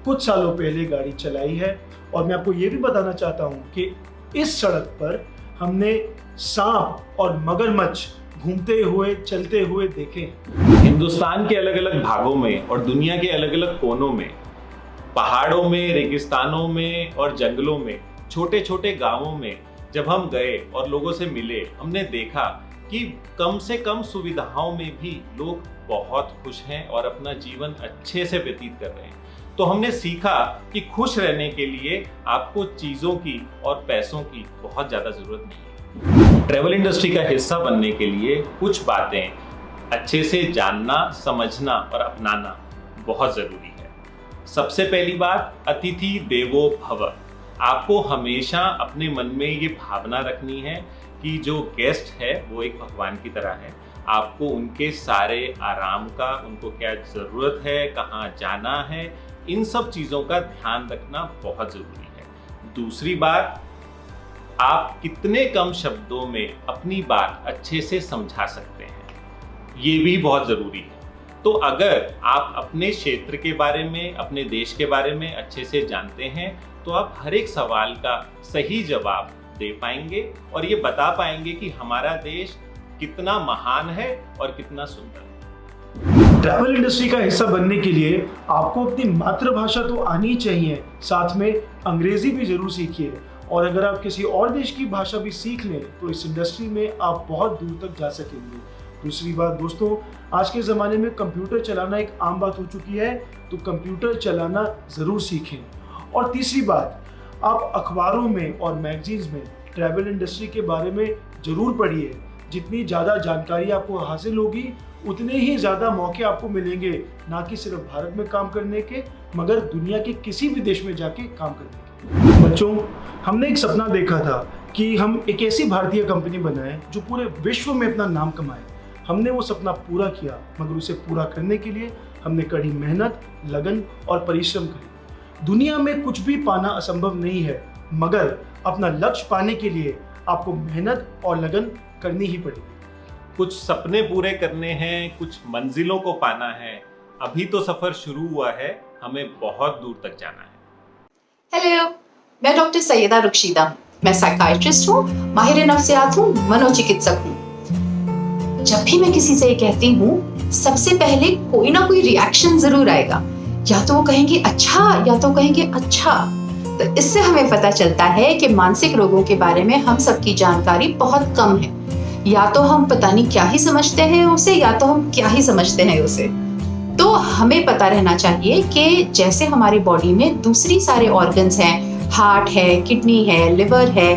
D: कुछ सालों पहले गाड़ी चलाई है और मैं आपको ये भी बताना चाहता हूँ कि इस सड़क पर हमने सांप और मगरमच्छ घूमते हुए, चलते हुए देखे।
E: हिंदुस्तान के अलग अलग भागों में और दुनिया के अलग अलग कोनों में, पहाड़ों में, रेगिस्तानों में और जंगलों में, छोटे छोटे गांवों में जब हम गए और लोगों से मिले, हमने देखा कि कम से कम सुविधाओं में भी लोग बहुत खुश हैं और अपना जीवन अच्छे से व्यतीत कर रहे हैं। तो हमने सीखा कि खुश रहने के लिए आपको चीज़ों की और पैसों की बहुत ज़्यादा ज़रूरत नहीं है। ट्रैवल इंडस्ट्री का हिस्सा बनने के लिए कुछ बातें अच्छे से जानना, समझना और अपनाना बहुत ज़रूरी है। सबसे पहली बात, अतिथि देवो भव। आपको हमेशा अपने मन में ये भावना रखनी है कि जो गेस्ट है वो एक भगवान की तरह है आपको उनके सारे आराम का, उनको क्या ज़रूरत है, कहाँ जाना है, इन सब चीज़ों का ध्यान रखना बहुत ज़रूरी है। दूसरी बात, आप कितने कम शब्दों में अपनी बात अच्छे से समझा सकते हैं, ये भी बहुत ज़रूरी है। तो अगर आप अपने क्षेत्र के बारे में, अपने देश के बारे में अच्छे से जानते हैं तो आप हर एक सवाल का सही जवाब दे पाएंगे और ये बता पाएंगे कि हमारा देश कितना महान है और कितना सुंदर है।
D: ट्रैवल इंडस्ट्री का हिस्सा बनने के लिए आपको अपनी मातृभाषा तो आनी चाहिए, साथ में अंग्रेजी भी जरूर सीखिए। और अगर आप किसी और देश की भाषा भी सीख लें तो इस इंडस्ट्री में आप बहुत दूर तक जा सकेंगे। दूसरी बात दोस्तों, आज के ज़माने में कंप्यूटर चलाना एक आम बात हो चुकी है, तो कंप्यूटर चलाना ज़रूर सीखें। और तीसरी बात, आप अखबारों में और मैगजीन्स में ट्रैवल इंडस्ट्री के बारे में ज़रूर पढ़िए। जितनी ज़्यादा जानकारी आपको हासिल होगी उतने ही ज़्यादा मौके आपको मिलेंगे, ना कि सिर्फ भारत में काम करने के, मगर दुनिया के किसी भी देश में जाके काम करने के। बच्चों, हमने एक सपना देखा था कि हम एक ऐसी भारतीय कंपनी बनाएं जो पूरे विश्व में अपना नाम कमाए। हमने वो सपना पूरा किया, मगर उसे पूरा करने के लिए हमने कड़ी मेहनत, लगन और परिश्रम करी। दुनिया में कुछ भी पाना असंभव नहीं है, मगर अपना लक्ष्य पाने के लिए आपको मेहनत और लगन करनी ही पड़ेगी।
E: कुछ सपने पूरे करने हैं, कुछ मंजिलों को पाना है। अभी तो सफर शुरू हुआ है, हमें बहुत दूर तक जाना है।
F: हेलो, मैं डॉक्टर सैयदा रुखशीदा। मैं साइकाइट्रिस्ट हूँ, माहिर नफ्सियात हूँ, मनोचिकित्सक हूँ। जब भी मैं किसी से ये कहती हूँ, सबसे पहले कोई ना कोई रिएक्शन जरूर आएगा। या तो वो कहेंगे अच्छा, या तो कहेंगे अच्छा। तो इससे हमें पता चलता है कि मानसिक रोगों के बारे में हम सबकी जानकारी बहुत कम है। या तो हम पता नहीं क्या ही समझते हैं उसे, या तो हम क्या ही समझते हैं उसे। तो हमें पता रहना चाहिए कि जैसे हमारी बॉडी में दूसरी सारे ऑर्गन्स हैं, हार्ट है, किडनी है, लिवर है,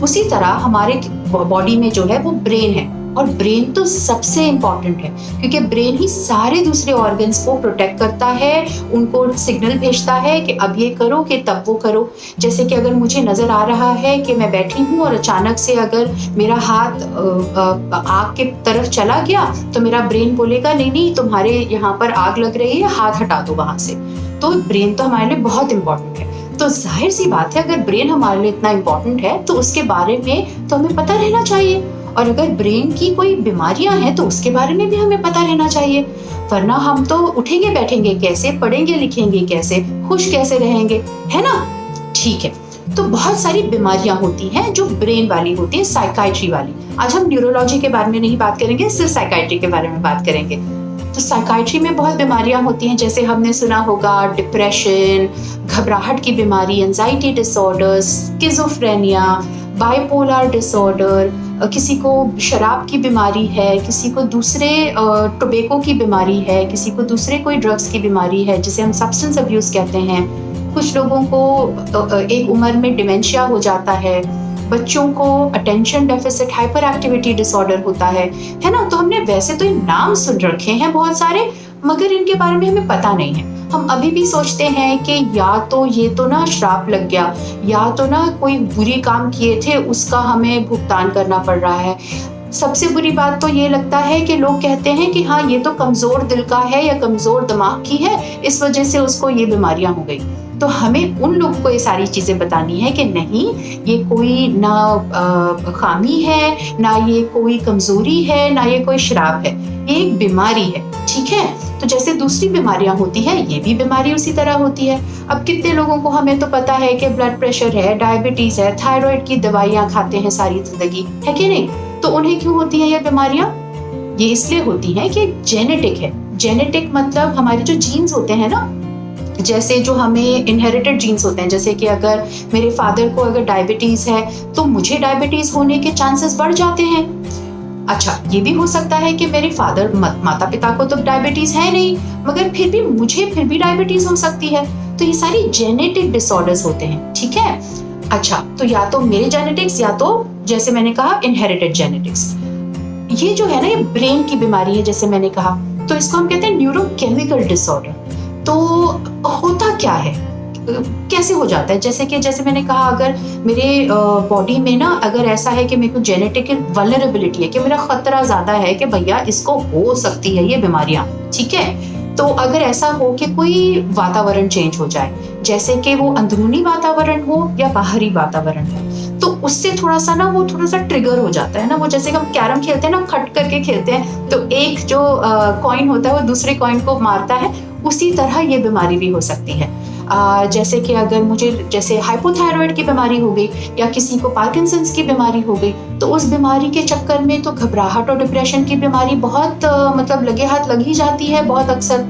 F: उसी तरह हमारे बॉडी में जो है वो ब्रेन है। और ब्रेन तो सबसे इम्पॉर्टेंट है, क्योंकि ब्रेन ही सारे दूसरे ऑर्गन्स को प्रोटेक्ट करता है, उनको सिग्नल भेजता है कि अब ये करो, कि तब वो करो। जैसे कि अगर मुझे नजर आ रहा है कि मैं बैठी हूँ और अचानक से अगर मेरा हाथ आग के तरफ चला गया, तो मेरा ब्रेन बोलेगा नहीं नहीं, तुम्हारे यहाँ पर आग लग रही है, हाथ हटा दो वहां से। तो ब्रेन तो हमारे लिए बहुत इंपॉर्टेंट है। तो जाहिर सी बात है, अगर ब्रेन हमारे लिए इतना इंपॉर्टेंट है तो उसके बारे में तो हमें पता रहना चाहिए। और अगर ब्रेन की कोई बीमारियां हैं तो उसके बारे में भी हमें पता रहना चाहिए, वरना हम तो उठेंगे बैठेंगे कैसे, पढ़ेंगे लिखेंगे कैसे, खुश कैसे रहेंगे, है ना। ठीक है, तो बहुत सारी बीमारियां होती हैं जो ब्रेन वाली होती है, साइकाइट्री वाली। आज हम न्यूरोलॉजी के बारे में नहीं बात करेंगे, सिर्फ साइकाइट्री के बारे में बात करेंगे। तो साइकाइट्री में बहुत बीमारियां होती हैं, जैसे हमने सुना होगा डिप्रेशन, घबराहट की बीमारी, anxiety disorders, schizophrenia, bipolar disorder, किसी को शराब की बीमारी है, किसी को दूसरे टोबैको की बीमारी है, किसी को दूसरे कोई ड्रग्स की बीमारी है जिसे हम सब्सटेंस अब्यूज कहते हैं। कुछ लोगों को एक उम्र में डिमेंशिया हो जाता है, बच्चों को attention deficit hyper activity disorder होता है ना। तो हमने वैसे तो ये नाम सुन रखे हैं बहुत सारे, मगर इनके बारे में हमें पता नहीं है। हम अभी भी सोचते हैं कि या तो ये तो ना श्राप लग गया, या तो ना कोई बुरी काम किए थे उसका हमें भुगतान करना पड़ रहा है। सबसे बुरी बात तो ये लगता है कि लोग कहते हैं कि हाँ ये तो कमजोर दिल का है या कमजोर दिमाग की है, इस वजह से उसको ये बीमारियां हो गई। तो हमें उन लोगों को ये सारी चीजें बतानी है कि नहीं, ये कोई ना खामी है, ना ये कोई कमजोरी है, ना ये कोई श्राप है, ये एक बीमारी है। ठीक है, तो जैसे दूसरी बीमारियां होती है, ये भी बीमारी उसी तरह होती है। अब कितने लोगों को हमें तो पता है कि ब्लड प्रेशर है, डायबिटीज है, थायराइड की दवाइयां खाते हैं सारी जिंदगी, है कि नहीं। तो उन्हें क्यों होती है ये बीमारियां? ये इसलिए होती हैं कि जेनेटिक है। जेनेटिक मतलब हमारे जो जीन्स होते हैं ना, जैसे जो हमें इनहेरिटेड जीन्स होते हैं, जैसे कि अगर मेरे फादर को अगर डायबिटीज है तो मुझे डायबिटीज होने के चांसेस बढ़ जाते हैं। अच्छा, ये भी हो सकता है कि मेरे फादर माता पिता को तो डायबिटीज है नहीं, मगर फिर भी मुझे फिर भी डायबिटीज हो सकती है। तो ये सारी जेनेटिक डिसऑर्डर्स होते हैं। ठीक है, अच्छा, तो या तो मेरे जेनेटिक्स या तो जैसे मैंने कहा इनहेरिटेड जेनेटिक्स। ये जो है ना, ये ब्रेन की बीमारी है जैसे मैंने कहा, तो इसको हम कहते हैं न्यूरोकेमिकल डिसऑर्डर। तो होता क्या है, कैसे हो जाता है? जैसे मैंने कहा, अगर मेरे बॉडी में ना अगर ऐसा है कि मेरे को जेनेटिक वल्नरेबिलिटी है, कि मेरा खतरा ज्यादा है कि भैया इसको हो सकती है ये बीमारियां, ठीक है। तो अगर ऐसा हो कि कोई वातावरण चेंज हो जाए, जैसे कि वो अंदरूनी वातावरण हो या बाहरी वातावरण हो, तो उससे थोड़ा सा ट्रिगर हो जाता है ना। वो जैसे हम कैरम खेलते हैं ना, खट करके खेलते हैं, तो एक जो कॉइन होता है वो दूसरे कॉइन को मारता है, उसी तरह ये बीमारी भी हो सकती है। जैसे कि अगर मुझे जैसे हाइपोथायराइड की बीमारी हो गई या किसी को पार्किंसंस की बीमारी हो गई, तो उस बीमारी के चक्कर में तो घबराहट और डिप्रेशन की बीमारी बहुत मतलब लगे हाथ लग ही जाती है बहुत अक्सर।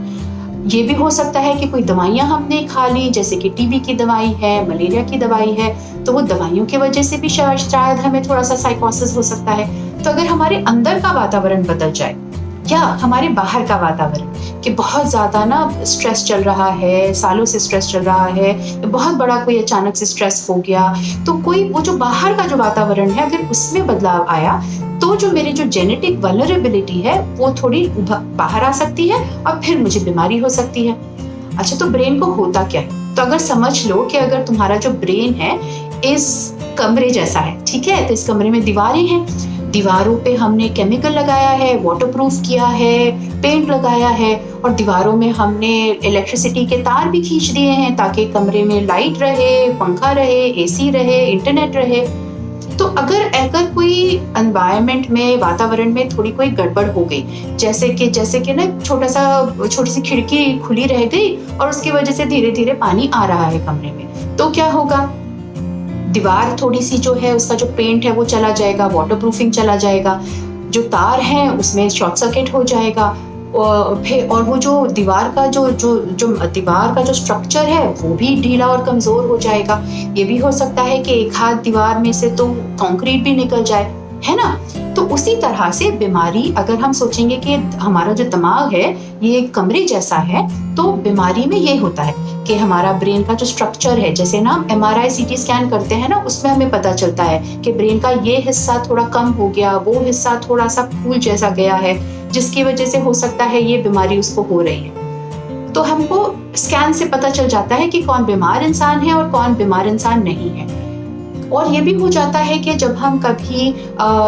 F: ये भी हो सकता है कि कोई दवाइयां हमने खा ली, जैसे कि टीबी की दवाई है, मलेरिया की दवाई है, तो वो दवाइयों की वजह से भी शायद हमें थोड़ा सा साइकोसिस हो सकता है। तो अगर हमारे अंदर का वातावरण बदल जाए या हमारे बाहर का वातावरण, कि बहुत ज्यादा ना स्ट्रेस चल रहा है, सालों से स्ट्रेस चल रहा है, बहुत बड़ा कोई अचानक से स्ट्रेस हो गया, तो कोई वो जो बाहर का जो वातावरण है अगर उसमें बदलाव आया, तो जो मेरी जो जेनेटिक वल्नरेबिलिटी है वो थोड़ी बाहर आ सकती है और फिर मुझे बीमारी हो सकती है। अच्छा, तो ब्रेन को होता क्या है? तो अगर समझ लो कि अगर तुम्हारा जो ब्रेन है इस कमरे जैसा है, ठीक है, तो इस कमरे में दीवारें हैं, दीवारों पे हमने केमिकल लगाया है, वाटरप्रूफ किया है, पेंट लगाया है, और दीवारों में हमने इलेक्ट्रिसिटी के तार भी खींच दिए हैं ताकि कमरे में लाइट रहे, पंखा रहे, एसी रहे, इंटरनेट रहे। तो अगर कोई एनवायरनमेंट में, वातावरण में थोड़ी कोई गड़बड़ हो गई, जैसे कि ना छोटी सी खिड़की खुली रह गई और उसकी वजह से धीरे धीरे पानी आ रहा है कमरे में, तो क्या होगा? दीवार थोड़ी सी जो है उसका जो पेंट है वो चला जाएगा, वाटरप्रूफिंग चला जाएगा, जो तार है उसमें शॉर्ट सर्किट हो जाएगा, और वो जो दीवार का जो स्ट्रक्चर है वो भी ढीला और कमजोर हो जाएगा। ये भी हो सकता है कि एक हाथ दीवार में से तो कंक्रीट भी निकल जाए, है ना। तो उसी तरह से बीमारी, अगर हम सोचेंगे कि हमारा जो दिमाग है ये एक कमरे जैसा है, तो बीमारी में ये होता है कि हमारा ब्रेन का जो स्ट्रक्चर है, जैसे ना हम MRI CT स्कैन करते हैं ना, उसमें हमें पता चलता है कि ब्रेन का ये हिस्सा थोड़ा कम हो गया, वो हिस्सा थोड़ा सा फूल जैसा गया है, जिसकी वजह से हो सकता है ये बीमारी उसको हो रही है। तो हमको स्कैन से पता चल जाता है कि कौन बीमार इंसान है और कौन बीमार इंसान नहीं है। और ये भी हो जाता है कि जब हम कभी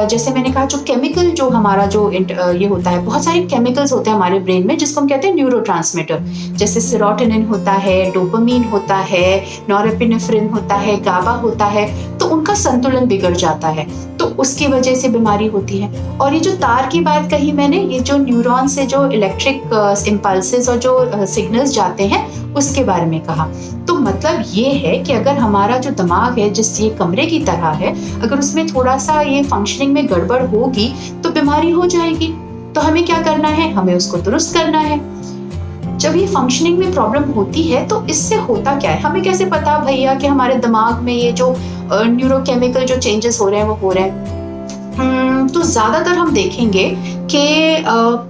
F: जैसे मैंने कहा, जो केमिकल जो हमारा जो ये होता है, बहुत सारे केमिकल्स होते हैं हमारे ब्रेन में जिसको हम कहते हैं न्यूरोट्रांसमीटर, जैसे सेरोटोनिन होता है, डोपामीन होता है, नॉरएपिनेफ्रिन होता है, गाबा होता है, तो उनका संतुलन बिगड़ जाता है, तो उसकी वजह से बीमारी होती है। और ये जो तार की बात कही मैंने, ये जो न्यूरॉन से जो इलेक्ट्रिक इम्पल्सेस और जो सिग्नल्स जाते हैं उसके बारे में कहा। तो मतलब ये है कि अगर हमारा जो दिमाग है, जिस ये कमरे की तरह है, अगर उसमें थोड़ा सा ये फंक्शनिंग में गड़बड़ होगी तो बीमारी हो जाएगी। तो हमें क्या करना है? हमें उसको दुरुस्त करना है। जब ये फंक्शनिंग में प्रॉब्लम होती है तो इससे होता क्या है? हमें कैसे पता भैया कि हमारे दिमाग में ये जो न्यूरोकेमिकल जो चेंजेस हो रहे हैं वो हो रहे हैं? तो ज्यादातर हम देखेंगे कि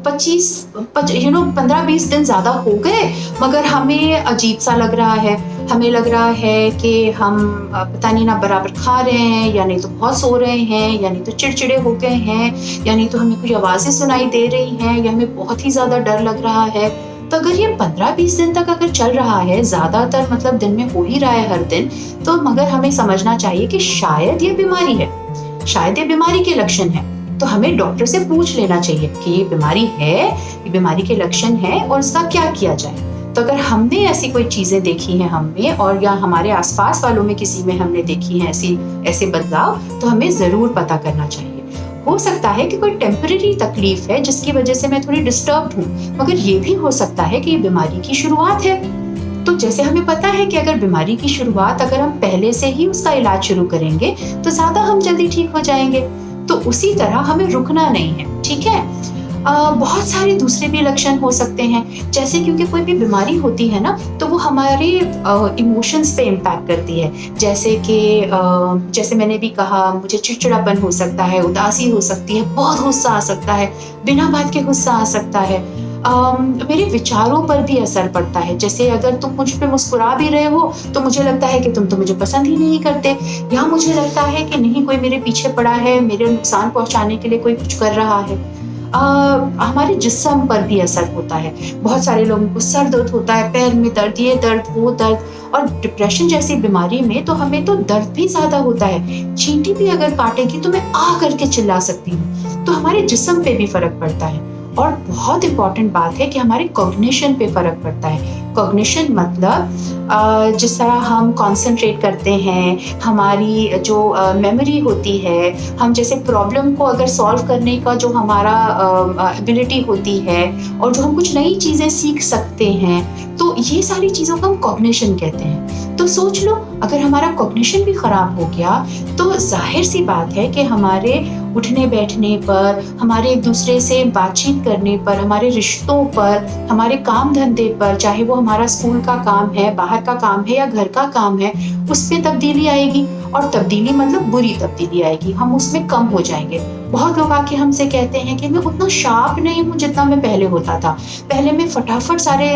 F: 15-20 दिन ज्यादा हो गए मगर हमें अजीब सा लग रहा है, हमें लग रहा है कि हम पता नहीं ना बराबर खा रहे हैं, या नहीं तो बहुत सो रहे हैं, या नहीं तो चिड़चिड़े हो गए हैं, या नहीं तो हमें कोई आवाजें सुनाई दे रही हैं, या हमें बहुत ही ज्यादा डर लग रहा है। तो अगर ये 15-20 दिन तक अगर चल रहा है, ज्यादातर मतलब दिन में हो ही रहा है हर दिन, तो मगर हमें समझना चाहिए कि शायद ये बीमारी है, शायद ये बीमारी के लक्षण है। तो हमें डॉक्टर से पूछ लेना चाहिए कि ये बीमारी है, ये बीमारी के लक्षण है और इसका क्या किया जाए। तो अगर हमने ऐसी कोई चीजें देखी हैं हमें, और या हमारे आसपास वालों में किसी में हमने देखी हैं ऐसे बदलाव, तो हमें जरूर पता करना चाहिए। हो सकता है कि कोई टेम्परेरी तकलीफ है जिसकी वजह से मैं थोड़ी डिस्टर्ब हूँ, मगर ये भी हो सकता है कि ये बीमारी की शुरुआत है। तो जैसे हमें पता है कि अगर बीमारी की शुरुआत अगर हम पहले से ही उसका इलाज शुरू करेंगे तो ज्यादा हम जल्दी ठीक हो जाएंगे। तो उसी तरह हमें रुकना नहीं है, ठीक है। बहुत सारे दूसरे भी लक्षण हो सकते हैं, जैसे क्योंकि कोई भी बीमारी होती है ना तो वो हमारे इमोशंस पे इम्पैक्ट करती है। जैसे कि जैसे मैंने भी कहा, मुझे चिड़चिड़ापन हो सकता है, उदासी हो सकती है, बहुत गुस्सा आ सकता है, बिना बात के गुस्सा आ सकता है। मेरे विचारों पर भी असर पड़ता है। जैसे अगर तुम मुझ पे मुस्कुरा भी रहे हो तो मुझे लगता है कि तुम तो मुझे पसंद ही नहीं करते, या मुझे लगता है कि नहीं, कोई मेरे पीछे पड़ा है, मेरे नुकसान पहुंचाने के लिए कोई कुछ कर रहा है। हमारे जिस्म पर भी असर होता है। बहुत सारे लोगों को सर दर्द होता है, पैर में दर्द, ये दर्द वो दर्द, और डिप्रेशन जैसी बीमारी में तो हमें तो दर्द भी ज्यादा होता है। चींटी भी अगर काटेगी तो मैं आ करके चिल्ला सकती हूँ। तो हमारे जिस्म पे भी फर्क पड़ता है। और बहुत इंपॉर्टेंट बात है कि हमारे कॉग्निशन पे फर्क पड़ता है। कॉग्निशन मतलब जिस तरह हम कंसंट्रेट करते हैं, हमारी जो मेमोरी होती है, हम जैसे प्रॉब्लम को अगर सॉल्व करने का जो हमारा एबिलिटी होती है, और जो हम कुछ नई चीज़ें सीख सकते हैं, तो ये सारी चीज़ों को हम कॉग्निशन कहते हैं। तो सोच लो, अगर हमारा कॉग्निशन भी ख़राब हो गया तो जाहिर सी बात है कि हमारे उठने बैठने पर, हमारे एक दूसरे से बातचीत करने पर, हमारे रिश्तों पर, हमारे काम धंधे पर, चाहे वो हमारा स्कूल का काम है, बाहर का काम है या घर का काम है, उस पे तब्दीली आएगी। और तब्दीली मतलब बुरी तब्दीली आएगी, हम उसमें कम हो जाएंगे। बहुत लोग आके हमसे कहते हैं कि मैं उतना शार्प नहीं हूँ जितना मैं पहले होता था। पहले मैं फटाफट सारे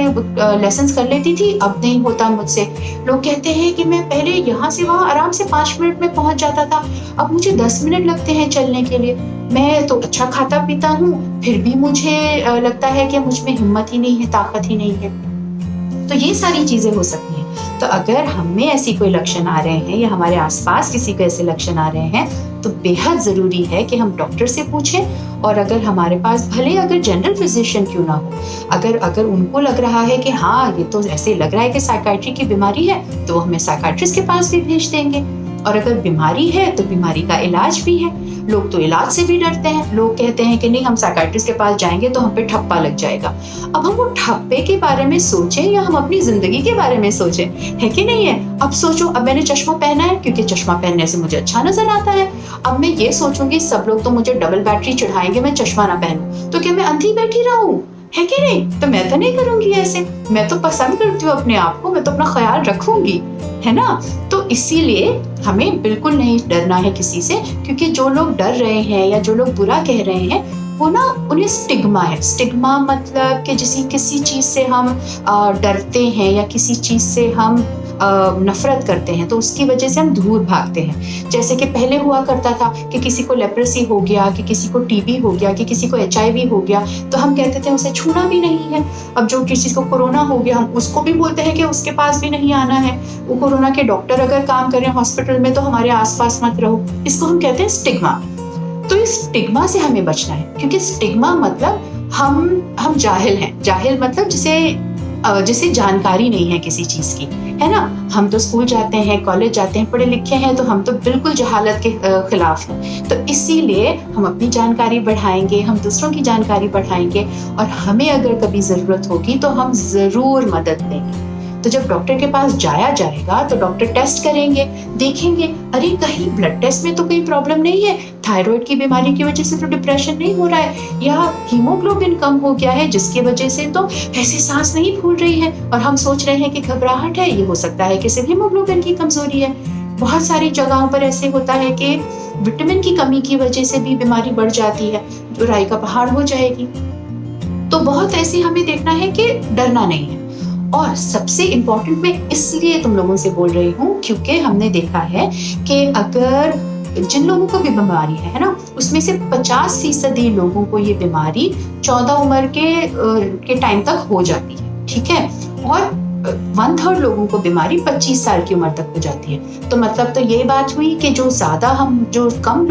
F: लेसन्स कर लेती थी, अब नहीं होता मुझसे। लोग कहते हैं कि मैं पहले यहाँ से वहाँ आराम से 5 मिनट में पहुँच जाता था, अब मुझे 10 मिनट लगते हैं चलने के लिए। मैं तो अच्छा खाता पीता हूँ, फिर भी मुझे लगता है कि मुझ में हिम्मत ही नहीं है, ताकत ही नहीं है। तो ये सारी चीजें हो सकती हैं। तो अगर हमें ऐसी कोई लक्षण आ रहे हैं या हमारे आसपास किसी को ऐसे लक्षण आ रहे हैं, तो बेहद जरूरी है कि हम डॉक्टर से पूछें। और अगर हमारे पास भले अगर जनरल फिजिशियन क्यों ना हो, अगर उनको लग रहा है कि हाँ ये तो ऐसे लग रहा है कि साइकाइट्री की बीमारी है, तो हमें साइकाइट्रिस्ट के पास भी भेज देंगे। और अगर बीमारी है तो बीमारी का इलाज भी है। लोग तो इलाज से भी डरते हैं, लोग कहते हैं कि नहीं हम साइकाइट्रिस्ट के पास जाएंगे तो हम पे ठप्पा लग जाएगा। अब हम वो ठप्पे के बारे में सोचें या हम अपनी जिंदगी के बारे में सोचें, है कि नहीं है? अब सोचो, अब मैंने चश्मा पहना है क्योंकि चश्मा पहनने से मुझे अच्छा नजर आता है। अब मैं ये सोचूंगी सब लोग तो मुझे डबल बैटरी चढ़ाएंगे मैं चश्मा ना पहनूं, तो क्या मैं अंधी बैठी रहूं? है कि नहीं? तो मैं तो नहीं करूंगी ऐसे। मैं तो पसंद करती हूँ अपने आप को, मैं तो अपना ख्याल रखूंगी, है ना? तो इसीलिए हमें बिल्कुल नहीं डरना है किसी से, क्योंकि जो लोग डर रहे हैं या जो लोग बुरा कह रहे हैं वो ना उन्हें स्टिग्मा है। स्टिग्मा मतलब कि किसी चीज से हम डरते हैं या किसी चीज से हम नफरत करते हैं, तो उसकी वजह से हम दूर भागते हैं। जैसे कि पहले हुआ करता था कि किसी को लेप्रेसी हो गया, कि किसी को टीबी हो गया, कि किसी को HIV हो गया, तो हम कहते थे उसे छूना भी नहीं है। अब जो किसी को कोरोना हो गया, हम उसको भी बोलते हैं कि उसके पास भी नहीं आना है। वो कोरोना के डॉक्टर अगर काम कर रहे हैं हॉस्पिटल में तो हमारे आसपास मत रहो। इसको हम कहते हैं स्टिग्मा। तो इस स्टिग्मा से हमें बचना है, क्योंकि स्टिग्मा मतलब हम जाहिल हैं। जाहिल मतलब जिसे जानकारी नहीं है किसी चीज की, है ना? हम तो स्कूल जाते हैं, कॉलेज जाते हैं, पढ़े लिखे हैं, तो हम तो बिल्कुल जहालत के खिलाफ हैं। तो इसीलिए हम अपनी जानकारी बढ़ाएंगे, हम दूसरों की जानकारी बढ़ाएंगे, और हमें अगर कभी जरूरत होगी तो हम जरूर मदद लेंगे। तो जब डॉक्टर के पास जाया जाएगा तो डॉक्टर टेस्ट करेंगे, देखेंगे अरे कहीं ब्लड टेस्ट में तो कोई प्रॉब्लम नहीं है, थायराइड की बीमारी की वजह से तो डिप्रेशन नहीं हो रहा है, या हीमोग्लोबिन कम हो गया है जिसकी वजह से तो ऐसे सांस नहीं फूल रही है और हम सोच रहे हैं कि घबराहट है, ये हो सकता है कि सिर्फ हीमोग्लोबिन की कमजोरी है। बहुत सारी जगहों पर ऐसे होता है कि विटामिन की कमी की वजह से भी बीमारी बढ़ जाती है, जो राई का पहाड़ हो जाएगी। तो बहुत ऐसे हमें देखना है कि डरना नहीं है। और सबसे इम्पोर्टेंट मैं इसलिए तुम लोगों से बोल रही हूँ क्योंकि हमने देखा है कि अगर जिन लोगों को भी बीमारी है ना, उसमें से 50% लोगों को ये बीमारी 14 उम्र के टाइम तक हो जाती है, ठीक है? और 1/3 लोगों को बीमारी 25 साल की उम्र तक हो जाती है। तो मतलब तो ये बात हुई कि जो कम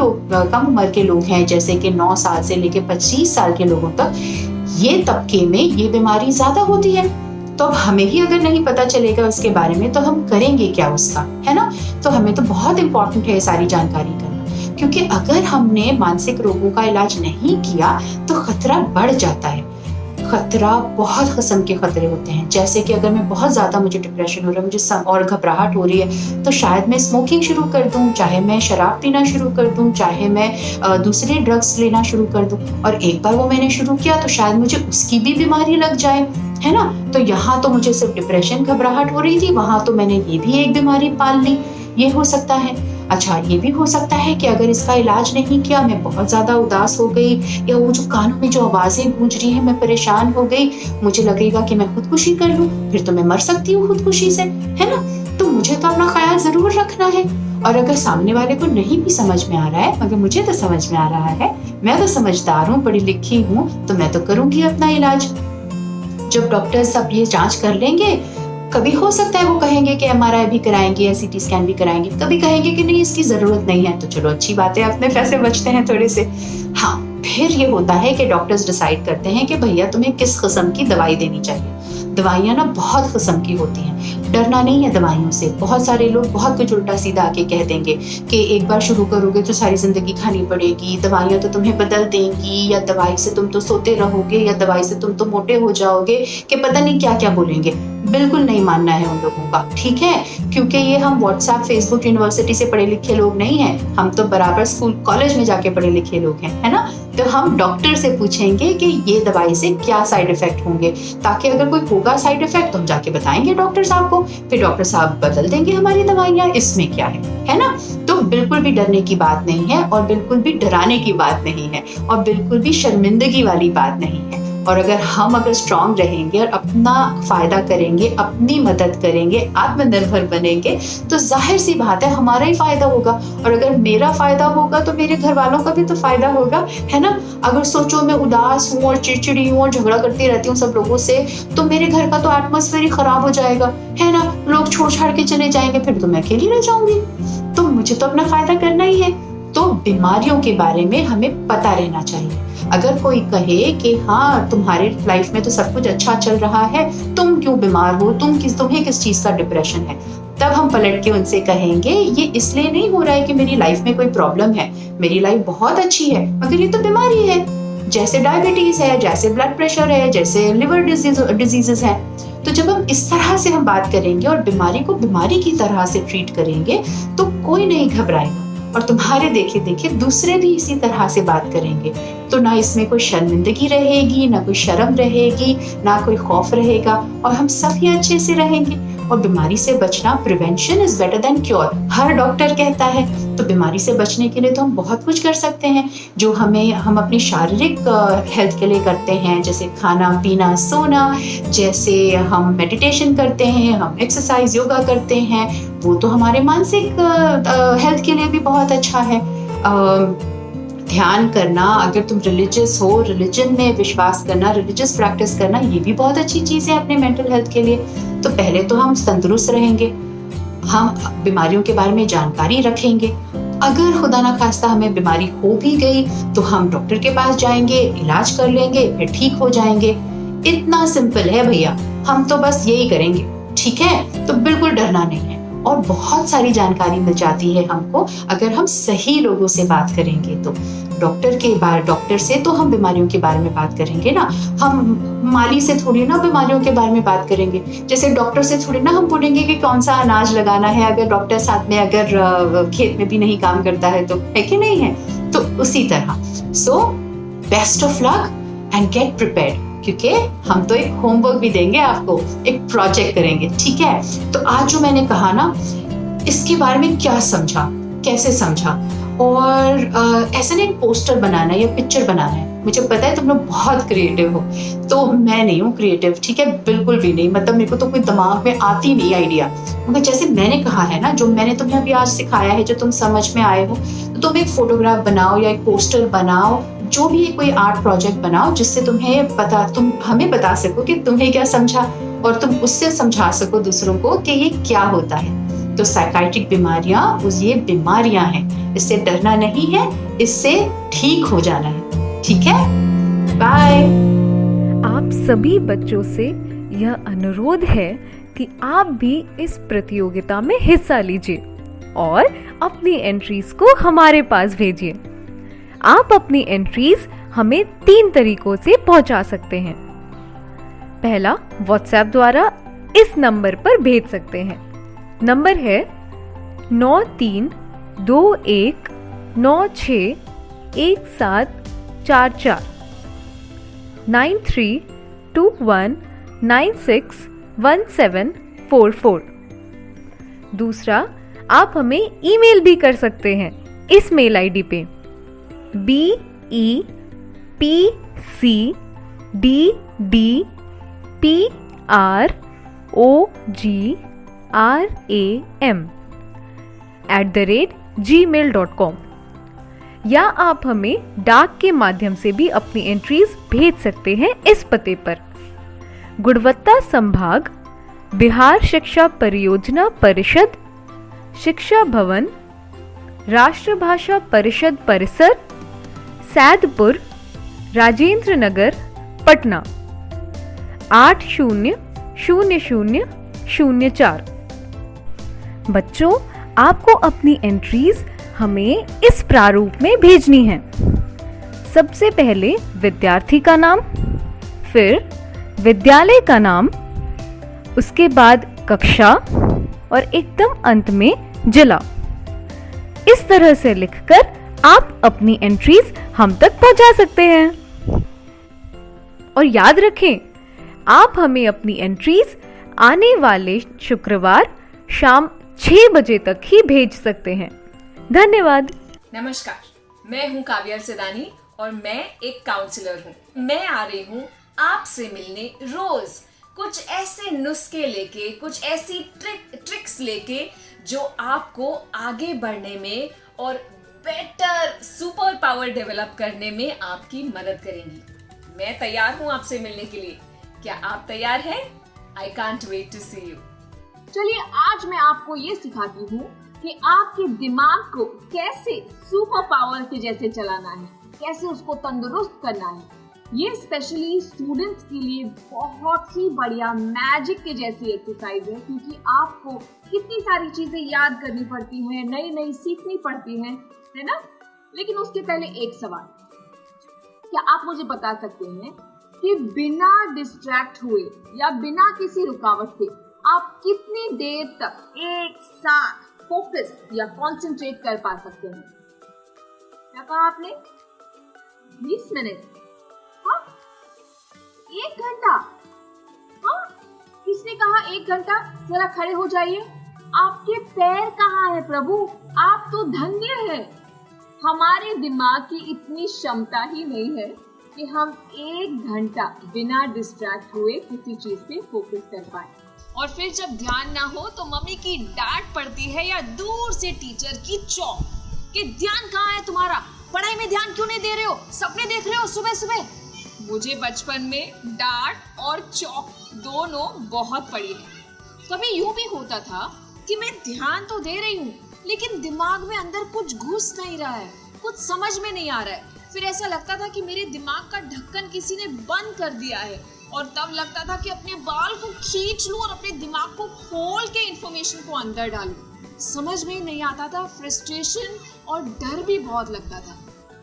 F: उम्र के लोग हैं, जैसे कि 9 साल से लेके 25 साल के लोगों तक, ये तबके में ये बीमारी ज्यादा होती है। तो अब हमें ही अगर नहीं पता चलेगा उसके बारे में तो हम करेंगे क्या उसका, है ना? तो हमें तो बहुत इंपॉर्टेंट है सारी जानकारी करना, क्योंकि अगर हमने मानसिक रोगों का इलाज नहीं किया तो खतरा बढ़ जाता है। खतरा बहुत किस्म के खतरे होते हैं, जैसे कि अगर मैं बहुत ज्यादा मुझे डिप्रेशन हो रहा है, मुझे और घबराहट हो रही है, तो शायद मैं स्मोकिंग शुरू कर दूं, चाहे मैं शराब पीना शुरू कर दूं, चाहे मैं दूसरे ड्रग्स लेना शुरू कर दूं। और एक बार वो मैंने शुरू किया तो शायद मुझे उसकी भी बीमारी लग जाए, है ना? तो यहाँ तो मुझे सिर्फ डिप्रेशन घबराहट हो रही थी, वहां तो मैंने ये भी एक बीमारी पाल ली। ये हो सकता है। अच्छा, ये भी हो सकता है कि अगर इसका इलाज नहीं किया, मैं बहुत ज्यादा उदास हो गई, या वो जो कानों में जो आवाजें गूंज रही है, मैं परेशान हो गई, मुझे लगेगा कि मैं खुदकुशी कर लूं, फिर तो मैं मर सकती हूँ खुदकुशी से, है ना? तो मुझे तो अपना ख्याल जरूर रखना है। और अगर सामने वाले को नहीं भी समझ में आ रहा है, मगर मुझे तो समझ में आ रहा है, मैं तो समझदार हूँ, पढ़ी लिखी हूँ, तो मैं तो करूंगी अपना इलाज। जब डॉक्टर्स सब ये जांच कर लेंगे, कभी हो सकता है वो कहेंगे कि एमआरआई भी कराएंगे या सीटी स्कैन भी कराएंगे, कभी कहेंगे कि नहीं इसकी जरूरत नहीं है, तो चलो अच्छी बात है, अपने पैसे बचते हैं थोड़े से। हाँ, फिर ये होता है कि डॉक्टर्स डिसाइड करते हैं कि भैया तुम्हें किस किस्म की दवाई देनी चाहिए। दवाइयाँ ना बहुत किस्म की होती हैं, डरना नहीं है दवाइयों से। बहुत सारे लोग बहुत कुछ उल्टा सीधा आके कह देंगे कि एक बार शुरू करोगे तो सारी जिंदगी खानी पड़ेगी, दवाइयाँ तो तुम्हें बदल देंगी, या दवाई से तुम तो सोते रहोगे, या दवाई से तुम तो मोटे हो जाओगे, कि पता नहीं क्या क्या बोलेंगे। बिल्कुल नहीं मानना है उन लोगों का, ठीक है, क्योंकि ये हम व्हाट्सएप, फेसबुक, यूनिवर्सिटी से पढ़े लिखे लोग नहीं हैं, हम तो बराबर स्कूल कॉलेज में जाके पढ़े लिखे लोग हैं, है ना। तो हम डॉक्टर से पूछेंगे कि ये दवाई से क्या साइड इफेक्ट होंगे, ताकि अगर कोई होगा साइड इफेक्ट तो हम जाके बताएंगे डॉक्टर साहब को, फिर डॉक्टर साहब बदल देंगे हमारी दवाइयाँ, इसमें क्या है ना। तो बिल्कुल भी डरने की बात नहीं है, और बिल्कुल भी डराने की बात नहीं है, और बिल्कुल भी शर्मिंदगी वाली बात नहीं है। और अगर स्ट्रांग रहेंगे और अपना फायदा करेंगे, अपनी मदद करेंगे, आत्मनिर्भर बनेंगे, तो जाहिर सी बात है हमारा ही फायदा होगा। और अगर मेरा फायदा होगा तो मेरे घर वालों का भी तो फायदा होगा, है ना। अगर सोचो मैं उदास हूँ और चिड़चिड़ी हूँ और झगड़ा करती रहती हूँ सब लोगों से, तो मेरे घर का तो एटमॉस्फेयर ही खराब हो जाएगा, है ना। लोग छोड़ छाड़ के चले जाएंगे, फिर तो मैं अकेली रह जाऊंगी। तो मुझे तो अपना फायदा करना ही है। तो बीमारियों के बारे में हमें पता रहना चाहिए। अगर कोई कहे कि हाँ तुम्हारे लाइफ में तो सब कुछ अच्छा चल रहा है, तुम क्यों बीमार हो, तुम्हें किस चीज का डिप्रेशन है, तब हम पलट के उनसे कहेंगे ये इसलिए नहीं हो रहा है कि मेरी लाइफ में कोई प्रॉब्लम है, मेरी लाइफ बहुत अच्छी है, मगर ये तो बीमारी है, जैसे डायबिटीज है, जैसे ब्लड प्रेशर है, जैसे लिवर डिजीजेस है। तो जब हम इस तरह से हम बात करेंगे और बीमारी को बीमारी की तरह से ट्रीट करेंगे, तो कोई नहीं घबराएगा, और तुम्हारे देखे देखे दूसरे भी इसी तरह से बात करेंगे। तो ना इसमें कोई शर्मिंदगी रहेगी, ना कोई शर्म रहेगी, ना कोई खौफ रहेगा, और हम सब ही अच्छे से रहेंगे। और बीमारी से बचना, prevention is better than cure, her doctor कहता है। तो बीमारी से बचने के लिए तो हम बहुत कुछ कर सकते हैं, जो हम अपनी शारीरिक हेल्थ के लिए करते हैं, जैसे खाना पीना सोना, जैसे हम मेडिटेशन करते हैं, हम एक्सरसाइज योगा करते हैं, वो तो हमारे मानसिक हेल्थ के लिए भी बहुत अच्छा है। ध्यान करना, अगर तुम रिलीजियस हो, रिलीजन में विश्वास करना, रिलीजियस प्रैक्टिस करना, ये भी बहुत अच्छी चीज है अपने मेंटल हेल्थ के लिए। तो पहले तो हम तंदुरुस्त रहेंगे, हम बीमारियों के बारे में जानकारी रखेंगे। अगर खुदा ना खास्ता हमें बीमारी हो भी गई तो हम डॉक्टर के पास जाएंगे, इलाज कर लेंगे, फिर ठीक हो जाएंगे। इतना सिंपल है भैया, हम तो बस यही करेंगे, ठीक है। तो बिल्कुल डरना नहीं है, और बहुत सारी जानकारी मिल जाती है हमको अगर हम सही लोगों से बात करेंगे। तो डॉक्टर से तो हम बीमारियों के बारे में बात करेंगे ना, हम माली से थोड़ी ना बीमारियों के बारे में बात करेंगे। जैसे डॉक्टर से थोड़ी ना हम बोलेंगे कि कौन सा अनाज लगाना है, अगर डॉक्टर साथ में अगर खेत में भी नहीं काम करता है, तो है कि नहीं है। तो उसी तरह so best of luck and get prepared, क्योंकि हम तो एक होमवर्क भी देंगे आपको, एक प्रोजेक्ट करेंगे, ठीक है। तो आज जो मैंने कहा ना, इसके बारे में क्या समझा, कैसे समझा, और ऐसा नहीं पोस्टर बनाना है या पिक्चर बनाना है। मुझे पता है तुम लोग बहुत क्रिएटिव हो, तो मैं नहीं हूँ क्रिएटिव, ठीक है, बिल्कुल भी नहीं। मतलब मेरे को तो कोई दिमाग में आती नहीं आइडिया, मगर जैसे मैंने कहा है ना, जो मैंने तुम्हें अभी आज सिखाया है, जो तुम समझ में आए हो, तो तुम एक फोटोग्राफ बनाओ या एक पोस्टर बनाओ, जो भी कोई आर्ट प्रोजेक्ट बनाओ, जिससे तुम हमें बता सको कि तुम्हें क्या समझा, और तुम उससे समझा सको दूसरों को कि ये क्या होता है। तो साइकाइट्रिक बीमारियां ये बीमारियां हैं, इससे डरना नहीं है, इससे ठीक हो जाना है, ठीक है। बाय।
C: आप सभी बच्चों से यह अनुरोध है कि आप भी इस प्रतियोगिता में हिस्सा लीजिए और अपनी एंट्रीज को हमारे पास भेजिए। आप अपनी एंट्रीज हमें 3 तरीकों से पहुंचा सकते हैं। पहला, व्हाट्सएप द्वारा इस नंबर पर भेज सकते हैं। नंबर है 9321961744 9321961744। दूसरा, आप हमें ईमेल भी कर सकते हैं इस मेल आईडी पे BEPCDDPROG ram@gmail.com, या आप हमें डाक के माध्यम से भी अपनी एंट्रीज भेज सकते हैं इस पते पर। गुणवत्ता संभाग, बिहार शिक्षा परियोजना परिषद, शिक्षा भवन, राष्ट्रभाषा परिषद परिसर, सैदपुर, राजेंद्र नगर, पटना 800004। बच्चों, आपको अपनी एंट्रीज हमें इस प्रारूप में भेजनी है। सबसे पहले विद्यार्थी का नाम, फिर विद्यालय का नाम, उसके बाद कक्षा और एकदम अंत में जिला। इस तरह से लिखकर आप अपनी एंट्रीज हम तक पहुंचा सकते हैं। और याद रखें, आप हमें अपनी एंट्रीज आने वाले शुक्रवार शाम 6 बजे तक ही भेज सकते हैं। धन्यवाद।
G: नमस्कार, मैं हूं काव्या अरसदानी और मैं एक काउंसलर हूं। मैं आ रही हूं आपसे मिलने रोज कुछ ऐसे नुस्खे लेके, कुछ ऐसी ट्रिक्स लेके जो आपको आगे बढ़ने में और बेटर सुपर पावर डेवलप करने में आपकी मदद करेंगी। मैं तैयार हूं आपसे मिलने के लिए। क्या आप तैयार हैं? I can't wait to see you.
H: चलिए, आज मैं आपको ये सिखाती हूँ कि आपके दिमाग को कैसे सुपर पावर के जैसे चलाना है, कैसे उसको तंदुरुस्त करना है। ये स्पेशली स्टूडेंट्स के लिए बहुत ही बढ़िया मैजिक के जैसी एक्सरसाइज है, क्योंकि आपको कितनी सारी चीजें याद करनी पड़ती हैं, नई नई सीखनी पड़ती हैं, है ना। लेकिन उसके पहले एक सवाल, क्या आप मुझे बता सकते हैं कि बिना डिस्ट्रैक्ट हुए या बिना किसी रुकावट के आप कितनी देर तक एक साथ फोकस या कंसंट्रेट कर पा सकते हैं? क्या कहा आपने? 20 मिनट? हाँ, 1 घंटा? हाँ, किसने कहा 1 घंटा? जरा खड़े हो जाइए। आपके पैर कहाँ है प्रभु? आप तो धन्य हैं। हमारे दिमाग की इतनी क्षमता ही नहीं है कि हम 1 घंटा बिना डिस्ट्रैक्ट हुए किसी चीज पे फोकस कर पाए।
G: और फिर जब ध्यान ना हो तो मम्मी की डांट पड़ती है या दूर से टीचर की चौक कि ध्यान कहाँ है तुम्हारा, पढ़ाई में ध्यान क्यों नहीं दे रहे हो, सपने देख रहे हो सुबह सुबह। मुझे बचपन में डांट और चौक दोनों बहुत पड़ी है। कभी यूं भी होता था कि मैं ध्यान तो दे रही हूँ लेकिन दिमाग में अंदर कुछ घुस नहीं रहा है, कुछ समझ में नहीं आ रहा है। फिर ऐसा लगता था कि मेरे दिमाग का ढक्कन किसी ने बंद कर दिया है, और तब लगता था कि अपने बाल को खींच लूं और अपने दिमाग को खोल के इंफॉर्मेशन को अंदर डालूं। समझ में नहीं आता था, फ्रस्ट्रेशन और डर भी बहुत लगता था।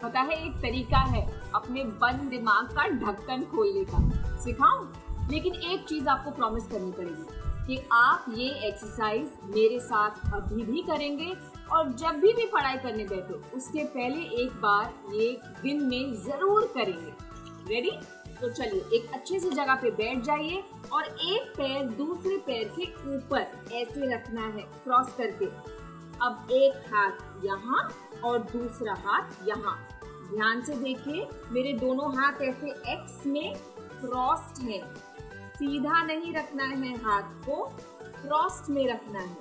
H: पता है, एक तरीका है अपने बंद दिमाग का ढक्कन खोलने का, सिखाऊं? लेकिन एक चीज आपको प्रॉमिस करनी पड़ेगी कि आप ये एक्सरसाइज मेरे साथ अभी भी करेंगे, और जब भी पढ़ाई करने बैठो उसके पहले एक बार ये दिन में जरूर करेंगे। रेडी? तो चलिए, एक अच्छी सी जगह पे बैठ जाइए और एक पैर दूसरे पैर के ऊपर ऐसे रखना है, क्रॉस करके। अब एक हाथ यहाँ और दूसरा हाथ यहाँ। ध्यान से देखिए, मेरे दोनों हाथ ऐसे एक्स में क्रॉस्ड है। सीधा नहीं रखना है, हाथ को क्रॉस्ड में रखना है।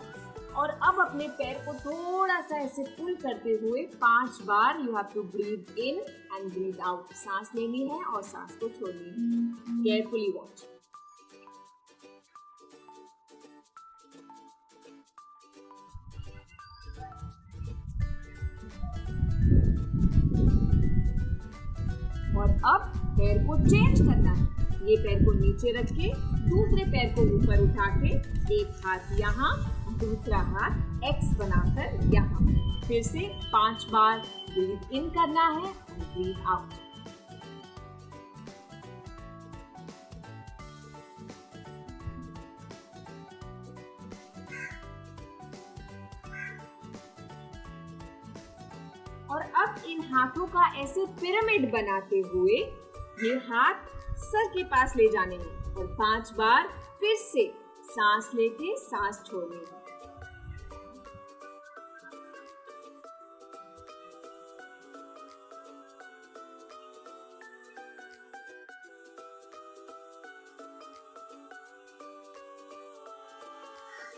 H: और अब अपने पैर को थोड़ा सा ऐसे पुल करते हुए 5 बार you have to breathe in and breathe out. सांस लेनी है और सांस को छोड़नी है। Carefully watch. और अब पैर को चेंज करना है। ये पैर को नीचे रख के दूसरे पैर को ऊपर उठा के एक हाथ यहाँ, दूसरा हाथ एक्स बनाकर यहाँ। फिर से 5 बार ब्रीथ इन करना है और ब्रीथ आउट। और अब इन हाथों का ऐसे पिरामिड बनाते हुए ये हाथ सर के पास ले जाने हैं और 5 बार फिर से सांस लेके सांस छोड़ने हैं।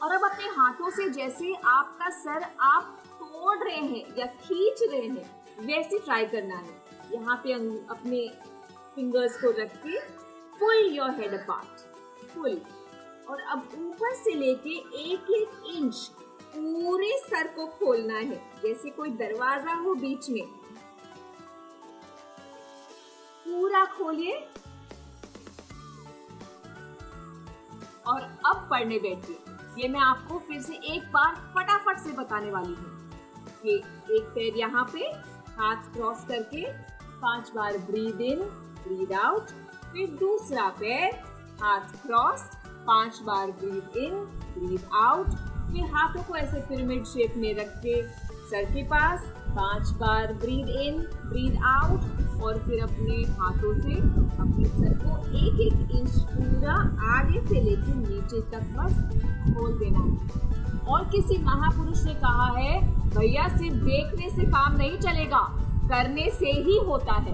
H: और अब अपने हाथों से जैसे आपका सर आप तोड़ रहे हैं या खींच रहे हैं वैसे ट्राई करना है। यहाँ पे अपने फिंगर्स को रख के पुल योर हेड अपार्ट, पुल। और अब ऊपर से लेके 1-1 इंच पूरे सर को खोलना है, जैसे कोई दरवाजा हो बीच में। पूरा खोलिए और अब पढ़ने बैठिए। ये मैं आपको फिर से एक बार फटाफट से बताने वाली हूँ कि एक पैर यहाँ पे हाथ क्रॉस करके 5 बार ब्रीद इन, ब्रीद आउट। फिर दूसरा पैर हाथ cross 5 bar breathe in, breathe out. फिर हाथों को ऐसे पिरामिड शेप में रख के सर के पास 5 बार ब्रीद इन, ब्रीद आउट। और फिर अपने हाथों से अपने सर को 1-1 इंच पूरा आगे से लेकर नीचे तक बस खोल देना है। और किसी महापुरुष ने कहा है, भैया सिर्फ देखने से काम नहीं चलेगा, करने से ही होता है।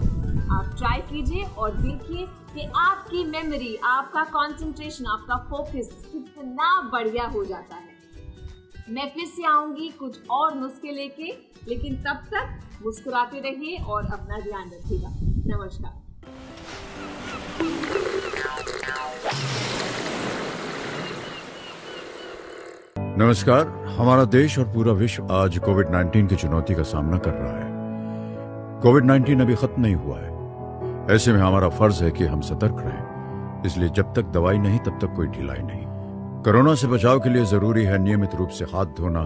H: आप ट्राई कीजिए और देखिए कि आपकी मेमोरी, आपका कंसंट्रेशन, आपका फोकस कितना बढ़िया हो जाता है। मैं फिर से आऊंगी कुछ और नुस्खे लेके, लेकिन तब तक मुस्कुराते रहिए और अपना ध्यान रखिएगा। नमस्कार।
I: नमस्कार। हमारा देश और पूरा विश्व आज कोविड-19 की चुनौती का सामना कर रहा है। कोविड-19 अभी खत्म नहीं हुआ है। ऐसे में हमारा फर्ज है कि हम सतर्क रहें। इसलिए जब तक दवाई नहीं तब तक कोई ढिलाई नहीं। कोरोना से बचाव के लिए जरूरी है नियमित रूप से हाथ धोना,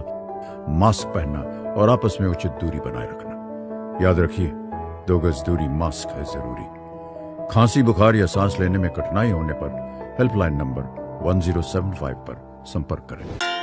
I: मास्क पहनना और आपस में उचित दूरी बनाए रखना। याद रखिए, 2 गज दूरी, मास्क है जरूरी। खांसी, बुखार या सांस लेने में कठिनाई होने पर हेल्पलाइन नंबर 1075 पर संपर्क करें।